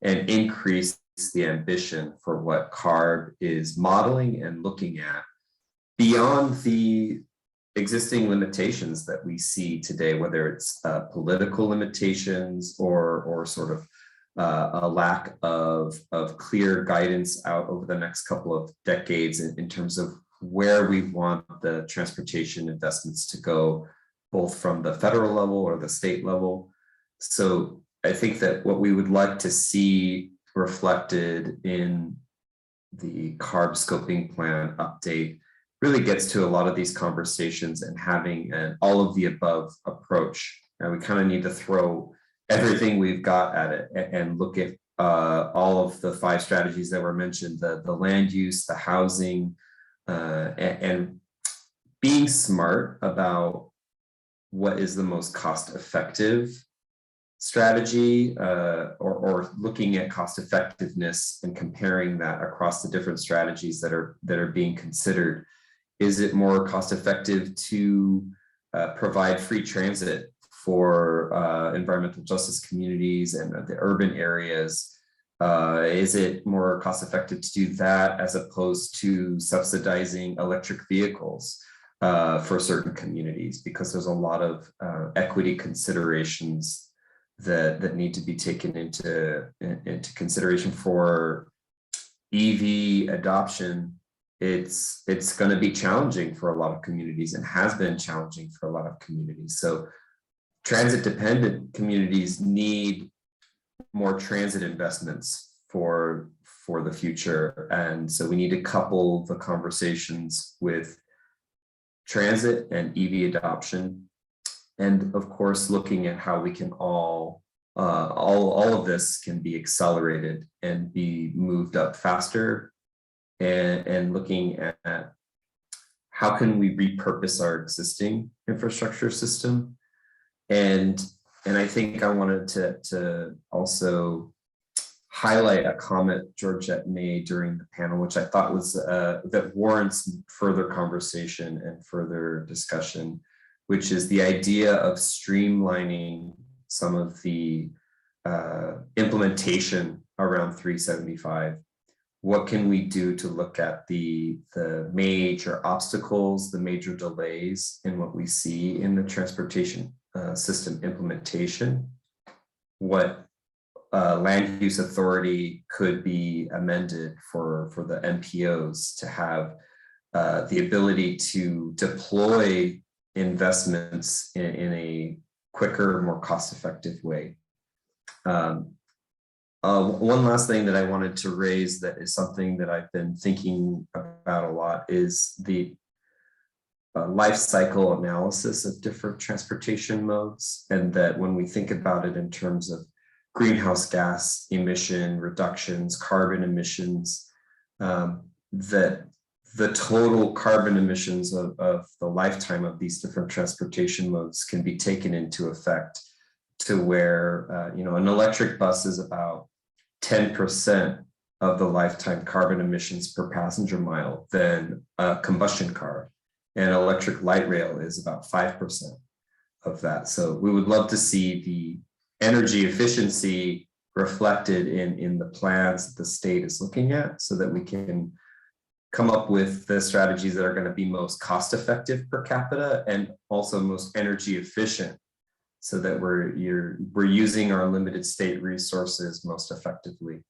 and increase the ambition for what CARB is modeling and looking at beyond the existing limitations that we see today, whether it's political limitations or sort of a lack of clear guidance out over the next couple of decades in terms of where we want the transportation investments to go, both from the federal level or the state level. So I think that what we would like to see reflected in the CARB scoping plan update really gets to a lot of these conversations and having an all of the above approach. And we kind of need to throw everything we've got at it and look at all of the 5 strategies that were mentioned, the land use, the housing, and being smart about what is the most cost-effective strategy, or looking at cost effectiveness and comparing that across the different strategies that are being considered. Is it more cost effective to provide free transit for environmental justice communities and the urban areas? Is it more cost effective to do that as opposed to subsidizing electric vehicles for certain communities? Because there's a lot of equity considerations that need to be taken into consideration for EV adoption. It's going to be challenging for a lot of communities and has been challenging for a lot of communities. So transit dependent communities need more transit investments for the future. And so we need to couple the conversations with transit and EV adoption. And of course, looking at how we can all of this can be accelerated and be moved up faster, and looking at how can we repurpose our existing infrastructure system. And I think I wanted to also highlight a comment Georgette made during the panel, which I thought was that warrants further conversation and further discussion, which is the idea of streamlining some of the implementation around 375. What can we do to look at the major obstacles, the major delays in what we see in the transportation system implementation? What land use authority could be amended for the MPOs to have the ability to deploy investments in a quicker, more cost-effective way. One last thing that I wanted to raise that is something that I've been thinking about a lot is the life cycle analysis of different transportation modes, and that when we think about it in terms of greenhouse gas emission reductions, carbon emissions, that the total carbon emissions of the lifetime of these different transportation modes can be taken into effect, to where an electric bus is about 10% of the lifetime carbon emissions per passenger mile than a combustion car, and electric light rail is about 5% of that. So we would love to see the energy efficiency reflected in the plans that the state is looking at, so that we can come up with the strategies that are going to be most cost effective per capita and also most energy efficient, so that we're using our limited state resources most effectively.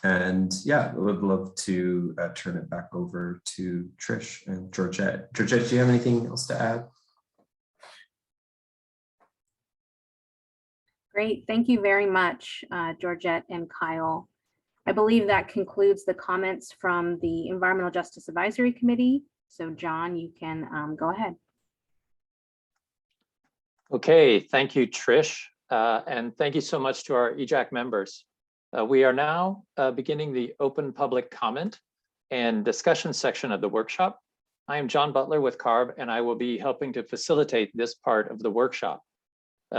And yeah, I would love to turn it back over to Trish and Georgette. Georgette, do you have anything else to add? Great, thank you very much, Georgette and Kyle. I believe that concludes the comments from the Environmental Justice Advisory Committee. So John, you can go ahead. Okay, thank you, Trish. And thank you so much to our EJAC members. We are now beginning the open public comment and discussion section of the workshop. I am John Butler with CARB, and I will be helping to facilitate this part of the workshop.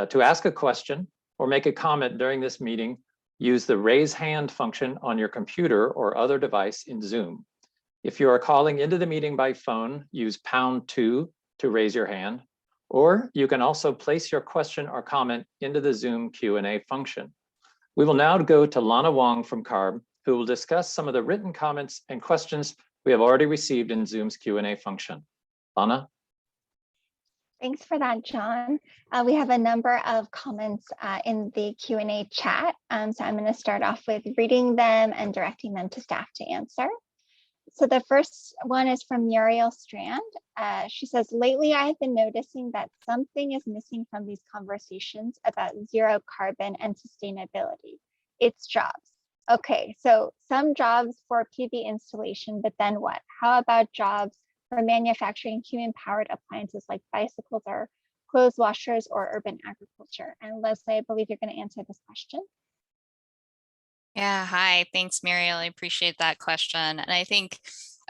To ask a question or make a comment during this meeting, use the raise hand function on your computer or other device in Zoom. If you are calling into the meeting by phone, use #2 to raise your hand, or you can also place your question or comment into the Zoom Q&A function. We will now go to Lana Wong from CARB, who will discuss some of the written comments and questions we have already received in Zoom's Q&A function. Lana? Thanks for that, John. We have a number of comments in the Q&A chat, so I'm going to start off with reading them and directing them to staff to answer. So the first one is from Muriel Strand. She says, lately I've been noticing that something is missing from these conversations about zero carbon and sustainability. It's jobs. Okay, so some jobs for PV installation, but then what? How about jobs for manufacturing human-powered appliances like bicycles or clothes washers or urban agriculture? And Leslie, I believe you're going to answer this question. Yeah, hi, thanks, Muriel. I appreciate that question. And I think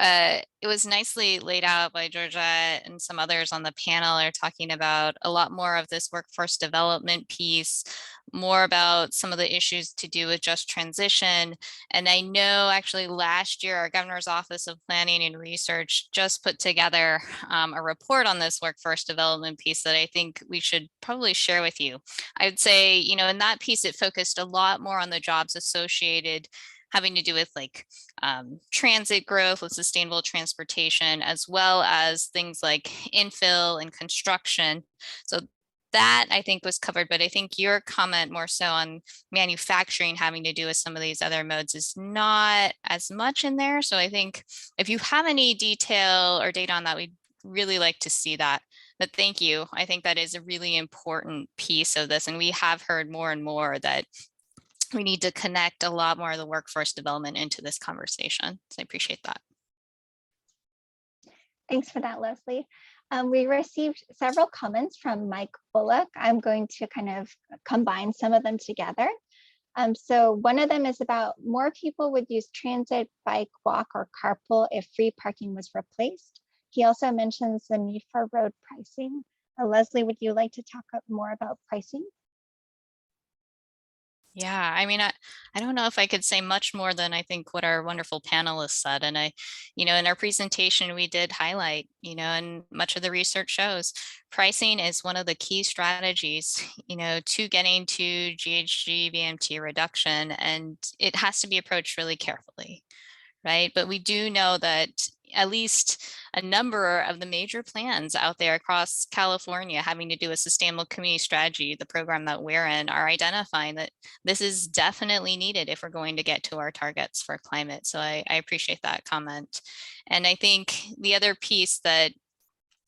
it was nicely laid out by Georgette and some others on the panel are talking about a lot more of this workforce development piece, more about some of the issues to do with just transition. And I know actually last year, our Governor's Office of Planning and Research just put together a report on this workforce development piece that I think we should probably share with you. I would say, you know, in that piece, it focused a lot more on the jobs associated having to do with like transit growth with sustainable transportation, as well as things like infill and construction. So that I think was covered, but I think your comment more so on manufacturing having to do with some of these other modes is not as much in there. So I think if you have any detail or data on that, we'd really like to see that. But thank you. I think that is a really important piece of this. And we have heard more and more that we need to connect a lot more of the workforce development into this conversation. So I appreciate that. Thanks for that, Leslie. We received several comments from Mike Bullock. I'm going to kind of combine some of them together. So one of them is about more people would use transit, bike, walk, or carpool if free parking was replaced. He also mentions the need for road pricing. Leslie, would you like to talk more about pricing? Yeah, I mean, I don't know if I could say much more than I think what our wonderful panelists said. And in our presentation, we did highlight, and much of the research shows pricing is one of the key strategies, to getting to GHG VMT reduction, and it has to be approached really carefully, right? But we do know that at least a number of the major plans out there across California having to do with sustainable community strategy, the program that we're in, are identifying that this is definitely needed if we're going to get to our targets for climate. So I appreciate that comment. And I think the other piece that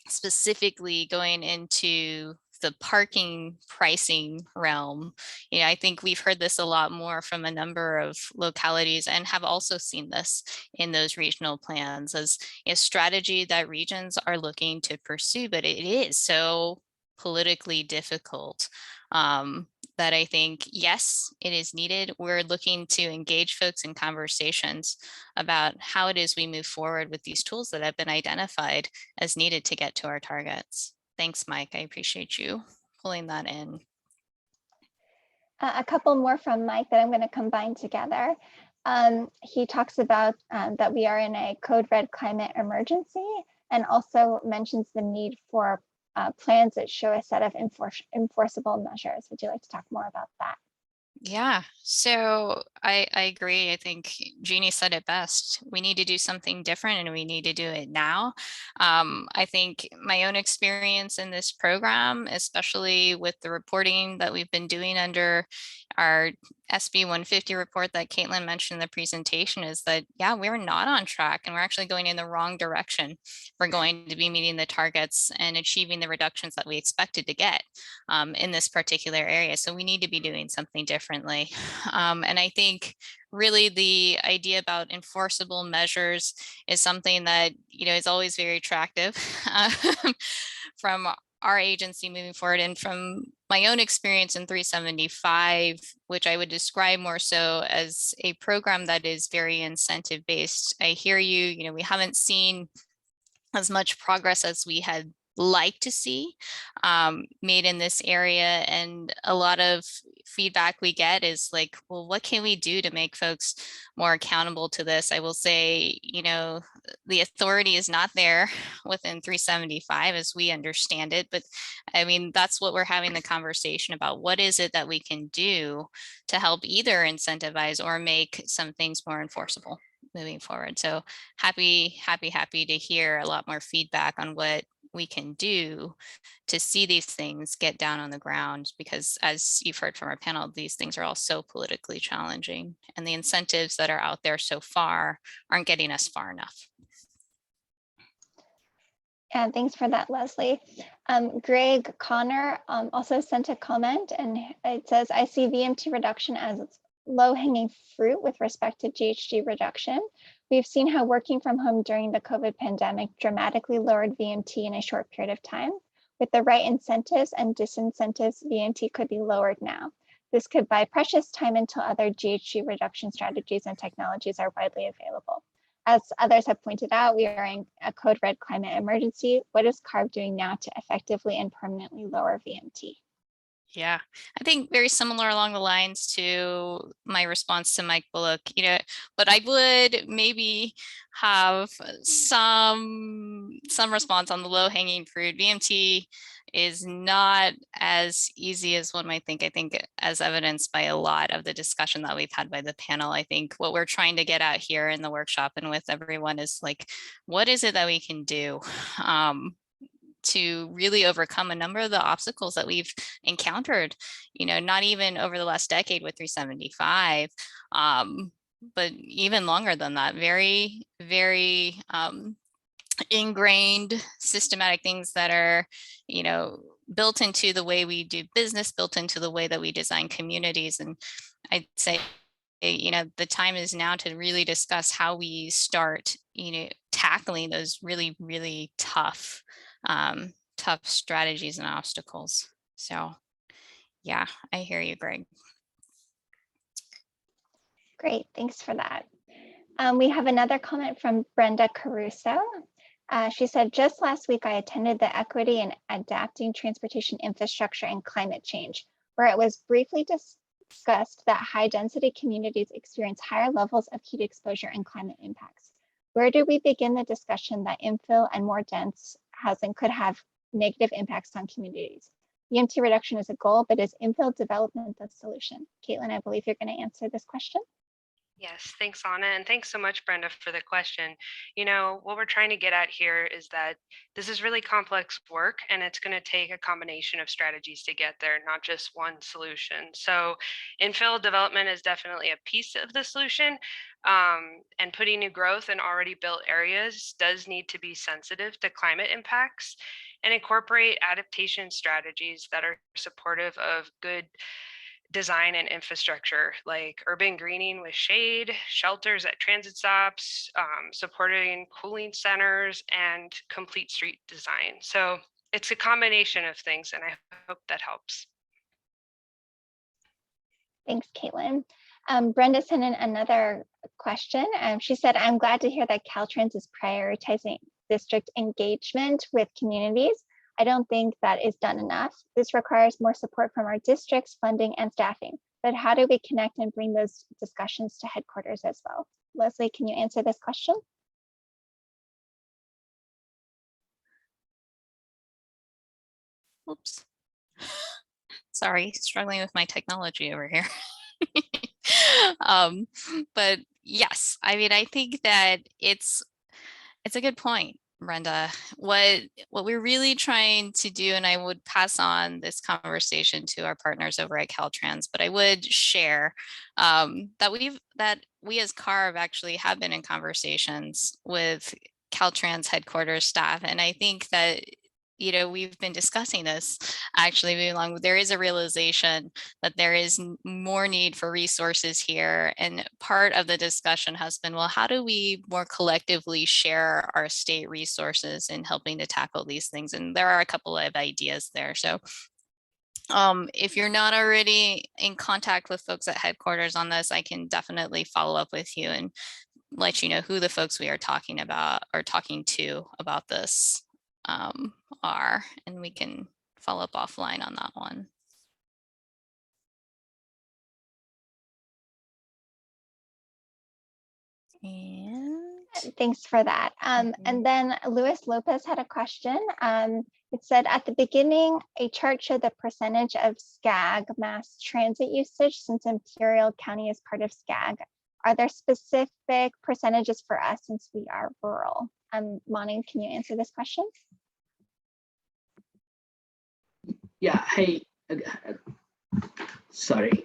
specifically going into the parking pricing realm, I think we've heard this a lot more from a number of localities and have also seen this in those regional plans as a strategy that regions are looking to pursue, but it is so politically difficult that I think, yes, it is needed. We're looking to engage folks in conversations about how it is we move forward with these tools that have been identified as needed to get to our targets. Thanks, Mike. I appreciate you pulling that in. A couple more from Mike that I'm going to combine together. He talks about that we are in a code red climate emergency, and also mentions the need for plans that show a set of enforceable measures. Would you like to talk more about that? Yeah, so I agree. I think Jeannie said it best. We need to do something different and we need to do it now. I think my own experience in this program, especially with the reporting that we've been doing under our SB 150 report that Caitlin mentioned in the presentation, is that, yeah, we're not on track and we're actually going in the wrong direction. We're going to be meeting the targets and achieving the reductions that we expected to get in this particular area. So we need to be doing something differently. And I think really the idea about enforceable measures is something that, is always very attractive from our agency moving forward, and from my own experience in 375, which I would describe more so as a program that is very incentive based. I hear you, we haven't seen as much progress as we had like to see made in this area, and a lot of feedback we get is like, well, what can we do to make folks more accountable to this? I will say, the authority is not there within 375 as we understand it, but I mean, that's what we're having the conversation about. What is it that we can do to help either incentivize or make some things more enforceable moving forward? So happy to hear a lot more feedback on what we can do to see these things get down on the ground, because as you've heard from our panel, these things are all so politically challenging, and the incentives that are out there so far aren't getting us far enough. And thanks for that, Leslie. Greg Connor also sent a comment, and it says, I see VMT reduction as low-hanging fruit with respect to GHG reduction. We've seen how working from home during the COVID pandemic dramatically lowered VMT in a short period of time. With the right incentives and disincentives, VMT could be lowered now. This could buy precious time until other GHG reduction strategies and technologies are widely available. As others have pointed out, we are in a code red climate emergency. What is CARB doing now to effectively and permanently lower VMT? Yeah, I think very similar along the lines to my response to Mike Bullock, but I would maybe have some response on the low hanging fruit. VMT is not as easy as one might think. I think, as evidenced by a lot of the discussion that we've had by the panel, I think what we're trying to get at here in the workshop and with everyone is like, what is it that we can do to really overcome a number of the obstacles that we've encountered, not even over the last decade with 375, but even longer than that, very, very ingrained systematic things that are, built into the way we do business, built into the way that we design communities. And I'd say, the time is now to really discuss how we start, tackling those really, really tough strategies and obstacles. So yeah, I hear you, Greg. Great, thanks for that. We have another comment from Brenda Caruso. She said, just last week, I attended the Equity and Adapting Transportation Infrastructure and Climate Change, where it was briefly discussed that high density communities experience higher levels of heat exposure and climate impacts. Where do we begin the discussion that infill and more dense housing could have negative impacts on communities? EMT reduction is a goal, but is infill development the solution? Caitlin, I believe you're going to answer this question. Yes, thanks, Anna. And thanks so much, Brenda, for the question. What we're trying to get at here is that this is really complex work, and it's going to take a combination of strategies to get there, not just one solution. So infill development is definitely a piece of the solution. And putting new growth in already built areas does need to be sensitive to climate impacts and incorporate adaptation strategies that are supportive of good design and infrastructure, like urban greening with shade, shelters at transit stops, supporting cooling centers, and complete street design. So it's a combination of things, and I hope that helps. Thanks, Caitlin. Brenda sent in another question. She said, I'm glad to hear that Caltrans is prioritizing district engagement with communities. I don't think that is done enough. This requires more support from our districts, funding, and staffing. But how do we connect and bring those discussions to headquarters as well? Leslie, can you answer this question? Oops. Sorry, struggling with my technology over here. But yes, I think that it's a good point, Brenda. What we're really trying to do, and I would pass on this conversation to our partners over at Caltrans, but I would share that we as CARB actually have been in conversations with Caltrans headquarters staff, and I think that we've been discussing this actually very long. There is a realization that there is more need for resources here. And part of the discussion has been, well, how do we more collectively share our state resources in helping to tackle these things? And there are a couple of ideas there. So if you're not already in contact with folks at headquarters on this, I can definitely follow up with you and let you know who the folks we are talking about or talking to about this are, and we can follow up offline on that one. And thanks for that. And then Luis Lopez had a question. It said at the beginning, a chart showed the percentage of SCAG mass transit usage since Imperial County is part of SCAG. Are there specific percentages for us since we are rural? Moni, can you answer this question? Yeah, hey, sorry.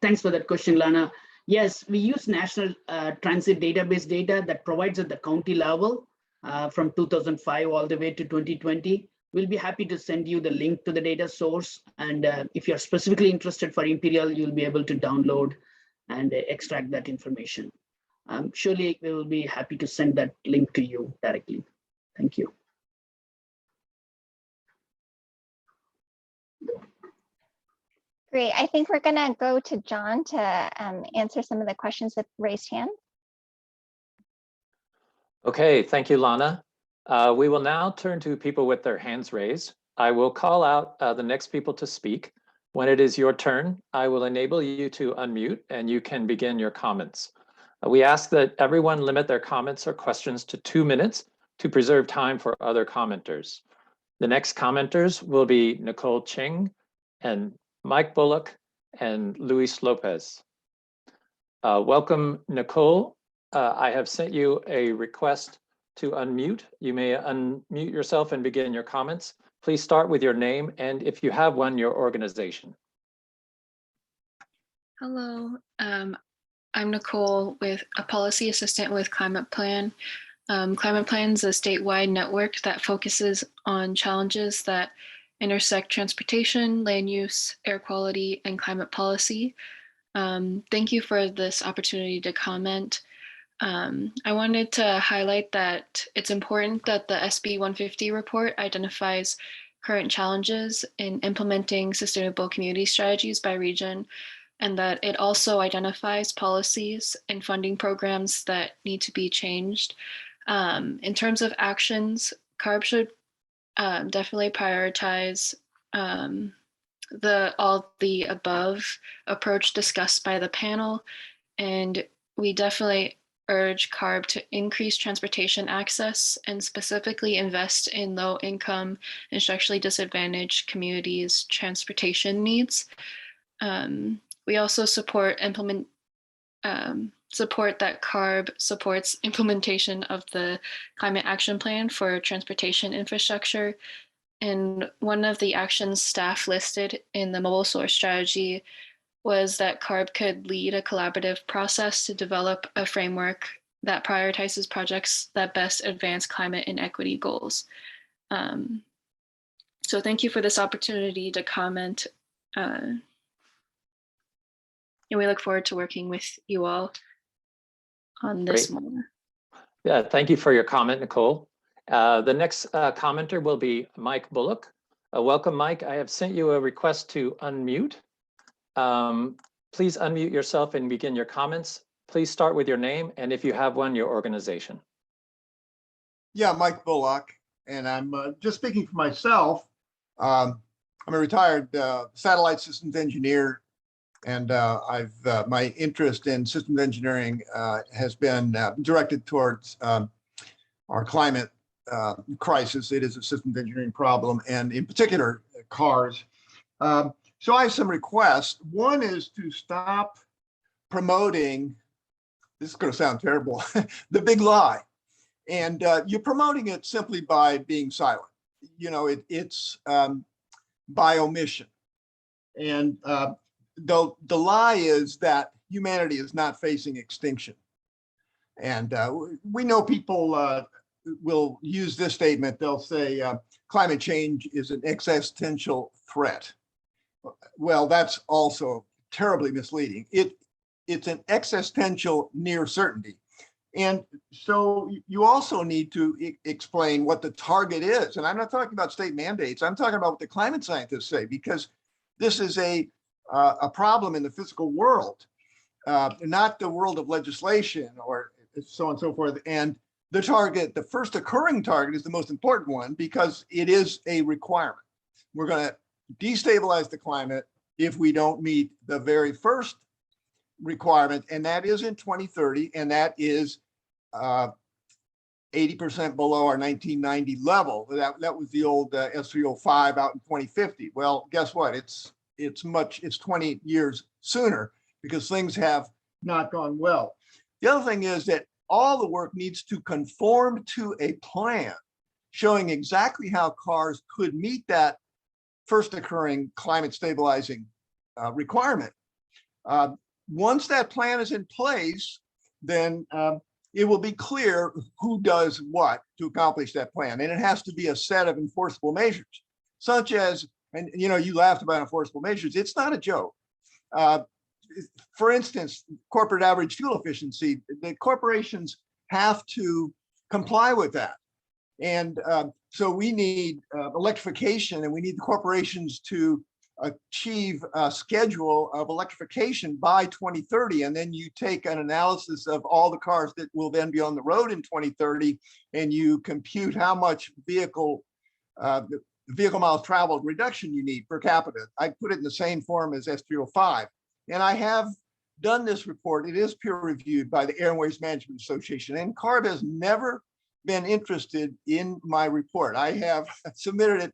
Thanks for that question, Lana. Yes, we use National Transit Database data that provides at the county level from 2005 all the way to 2020. We'll be happy to send you the link to the data source. And if you're specifically interested for Imperial, you'll be able to download and extract that information. Surely we will be happy to send that link to you directly. Thank you. Great. I think we're going to go to John to answer some of the questions with raised hand. Okay, thank you, Lana. We will now turn to people with their hands raised. I will call out the next people to speak. When it is your turn, I will enable you to unmute and you can begin your comments. We ask that everyone limit their comments or questions to 2 minutes to preserve time for other commenters. The next commenters will be Nicole Ching and Mike Bullock and Luis Lopez. Welcome, Nicole. I have sent you a request to unmute. You may unmute yourself and begin your comments. Please start with your name and, if you have one, your organization. Hello, I'm Nicole, with a policy assistant with Climate Plan. Climate Plan is a statewide network that focuses on challenges that intersect transportation, land use, air quality, and climate policy. Thank you for this opportunity to comment. I wanted to highlight that it's important that the SB 150 report identifies current challenges in implementing sustainable community strategies by region, and that it also identifies policies and funding programs that need to be changed. In terms of actions, CARB should definitely prioritize all the above approach discussed by the panel, and we definitely urge CARB to increase transportation access and specifically invest in low-income and structurally disadvantaged communities' transportation needs. We also support that CARB supports implementation of the Climate Action Plan for transportation infrastructure. And one of the actions staff listed in the mobile source strategy was that CARB could lead a collaborative process to develop a framework that prioritizes projects that best advance climate and equity goals. So thank you for this opportunity to comment. And we look forward to working with you all on this more. Yeah, thank you for your comment, Nicole. The next commenter will be Mike Bullock. Welcome, Mike. I have sent you a request to unmute. Please unmute yourself and begin your comments. Please start with your name, and if you have one, your organization. Yeah, Mike Bullock, and I'm just speaking for myself. I'm a retired satellite systems engineer, and my interest in systems engineering has been directed towards our climate crisis. It is a systems engineering problem, and in particular, cars. So I have some requests. One is to stop promoting, this is going to sound terrible, the big lie. And you're promoting it simply by being silent. You know, it's by omission. And the lie is that humanity is not facing extinction. And we know people will use this statement. They'll say climate change is an existential threat. Well, that's also terribly misleading. It's an existential near certainty. And so you also need to explain what the target is. And I'm not talking about state mandates. I'm talking about what the climate scientists say, because this is a problem in the physical world, not the world of legislation or so on and so forth. And the target, the first occurring target, is the most important one because it is a requirement. We're going to destabilize the climate if we don't meet the very first requirement, and that is in 2030, and that is 80% below our 1990 level. That was the old S305 out in 2050. Well, guess what? It's 20 years sooner because things have not gone well. The other thing is that all the work needs to conform to a plan showing exactly how cars could meet that first occurring climate stabilizing requirement. Once that plan is in place, then it will be clear who does what to accomplish that plan. And it has to be a set of enforceable measures, such as, and you know, you laughed about enforceable measures. It's not a joke. For instance, corporate average fuel efficiency, the corporations have to comply with that. And so we need electrification, and we need the corporations to achieve a schedule of electrification by 2030. And then you take an analysis of all the cars that will then be on the road in 2030, and you compute how much vehicle miles traveled reduction you need per capita. I put it in the same form as S305. And I have done this report. It is peer reviewed by the Air and Waste Management Association, and CARB has never been interested in my report. I have submitted it.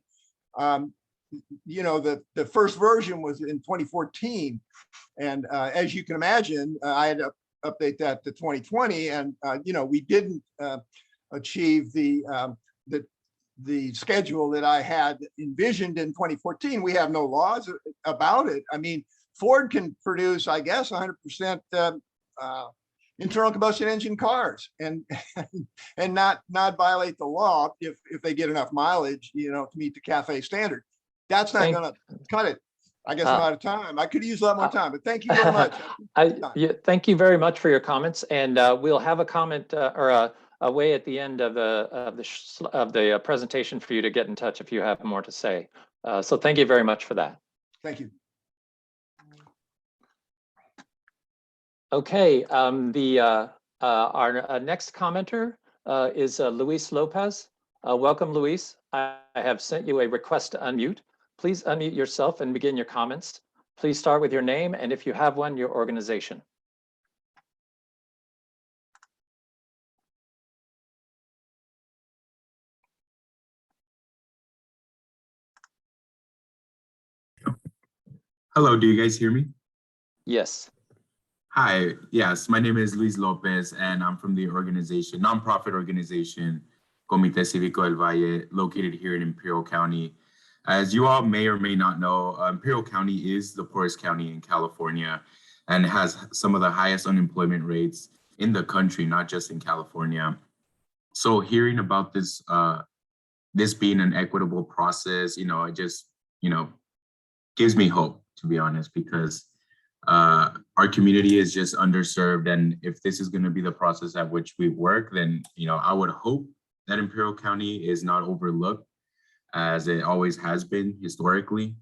You know, the first version was in 2014, and as you can imagine, I had to update that to 2020, and you know, we didn't achieve the schedule that I had envisioned in 2014. We have no laws about it. I mean, Ford can produce, I guess, 100% internal combustion engine cars and and not violate the law if they get enough mileage, to meet the CAFE standard. That's not going to cut it. I guess I'm out of time. I could use a lot more time, but thank you very much. Thank you very much for your comments, and we'll have a comment or a way at the end of the presentation for you to get in touch if you have more to say. So thank you very much for that. Thank you. Okay, our next commenter is Luis Lopez. Welcome, Luis. I have sent you a request to unmute. Please unmute yourself and begin your comments. Please start with your name and, if you have one, your organization. Hello, do you guys hear me? Yes. Hi, yes, my name is Luis Lopez and I'm from the nonprofit organization, Comité Cívico del Valle, located here in Imperial County. As you all may or may not know, Imperial County is the poorest county in California and has some of the highest unemployment rates in the country, not just in California. So hearing about this, this being an equitable process, it just, gives me hope, to be honest, because our community is just underserved. And if this is going to be the process at which we work, then, I would hope that Imperial County is not overlooked, as it always has been historically.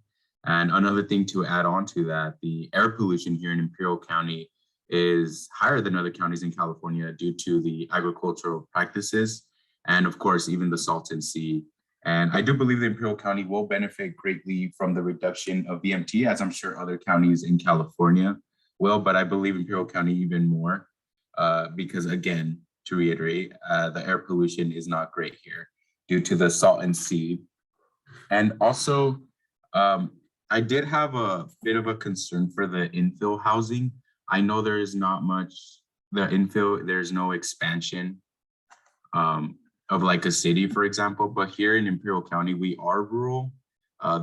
And another thing to add on to that, the air pollution here in Imperial County is higher than other counties in California due to the agricultural practices, and of course, even the Salton Sea. And I do believe that Imperial County will benefit greatly from the reduction of VMT, as I'm sure other counties in California will, but I believe Imperial County even more, because again, to reiterate, the air pollution is not great here due to the Salton Sea. And also, I did have a bit of a concern for the infill housing. I know there is not much, the infill, there's no expansion of like a city, for example, but here in Imperial County, we are rural.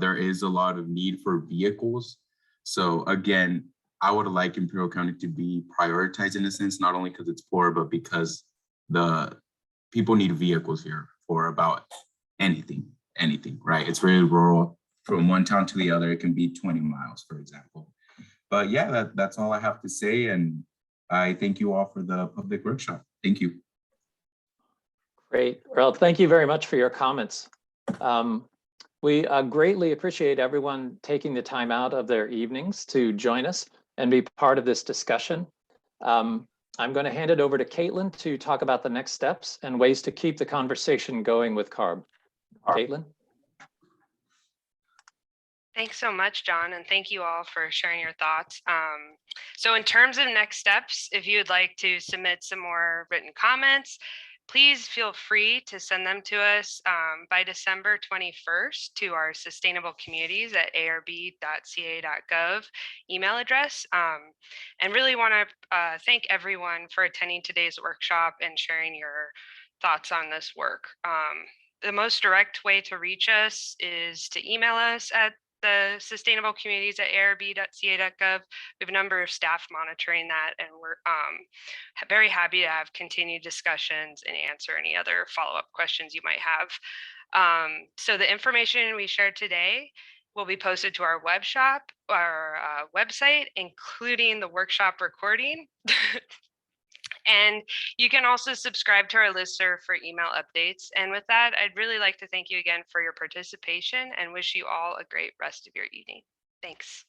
There is a lot of need for vehicles. So again, I would like Imperial County to be prioritized in a sense, not only because it's poor, but because the people need vehicles here for about anything, right? It's very rural. From one town to the other, it can be 20 miles, for example. But yeah, that's all I have to say. And I thank you all for the public workshop. Thank you. Great. Well, thank you very much for your comments. We greatly appreciate everyone taking the time out of their evenings to join us and be part of this discussion. I'm going to hand it over to Caitlin to talk about the next steps and ways to keep the conversation going with CARB. Caitlin? Thanks so much, John, and thank you all for sharing your thoughts. So in terms of next steps, if you would like to submit some more written comments, please feel free to send them to us by December 21st to our sustainable communities at arb.ca.gov email address. And really want to thank everyone for attending today's workshop and sharing your thoughts on this work. The most direct way to reach us is to email us at the sustainable communities at arb.ca.gov. We have a number of staff monitoring that, and we're very happy to have continued discussions and answer any other follow-up questions you might have. So the information we shared today will be posted to our website, including the workshop recording. And you can also subscribe to our listserv for email updates. And with that, I'd really like to thank you again for your participation and wish you all a great rest of your evening. Thanks.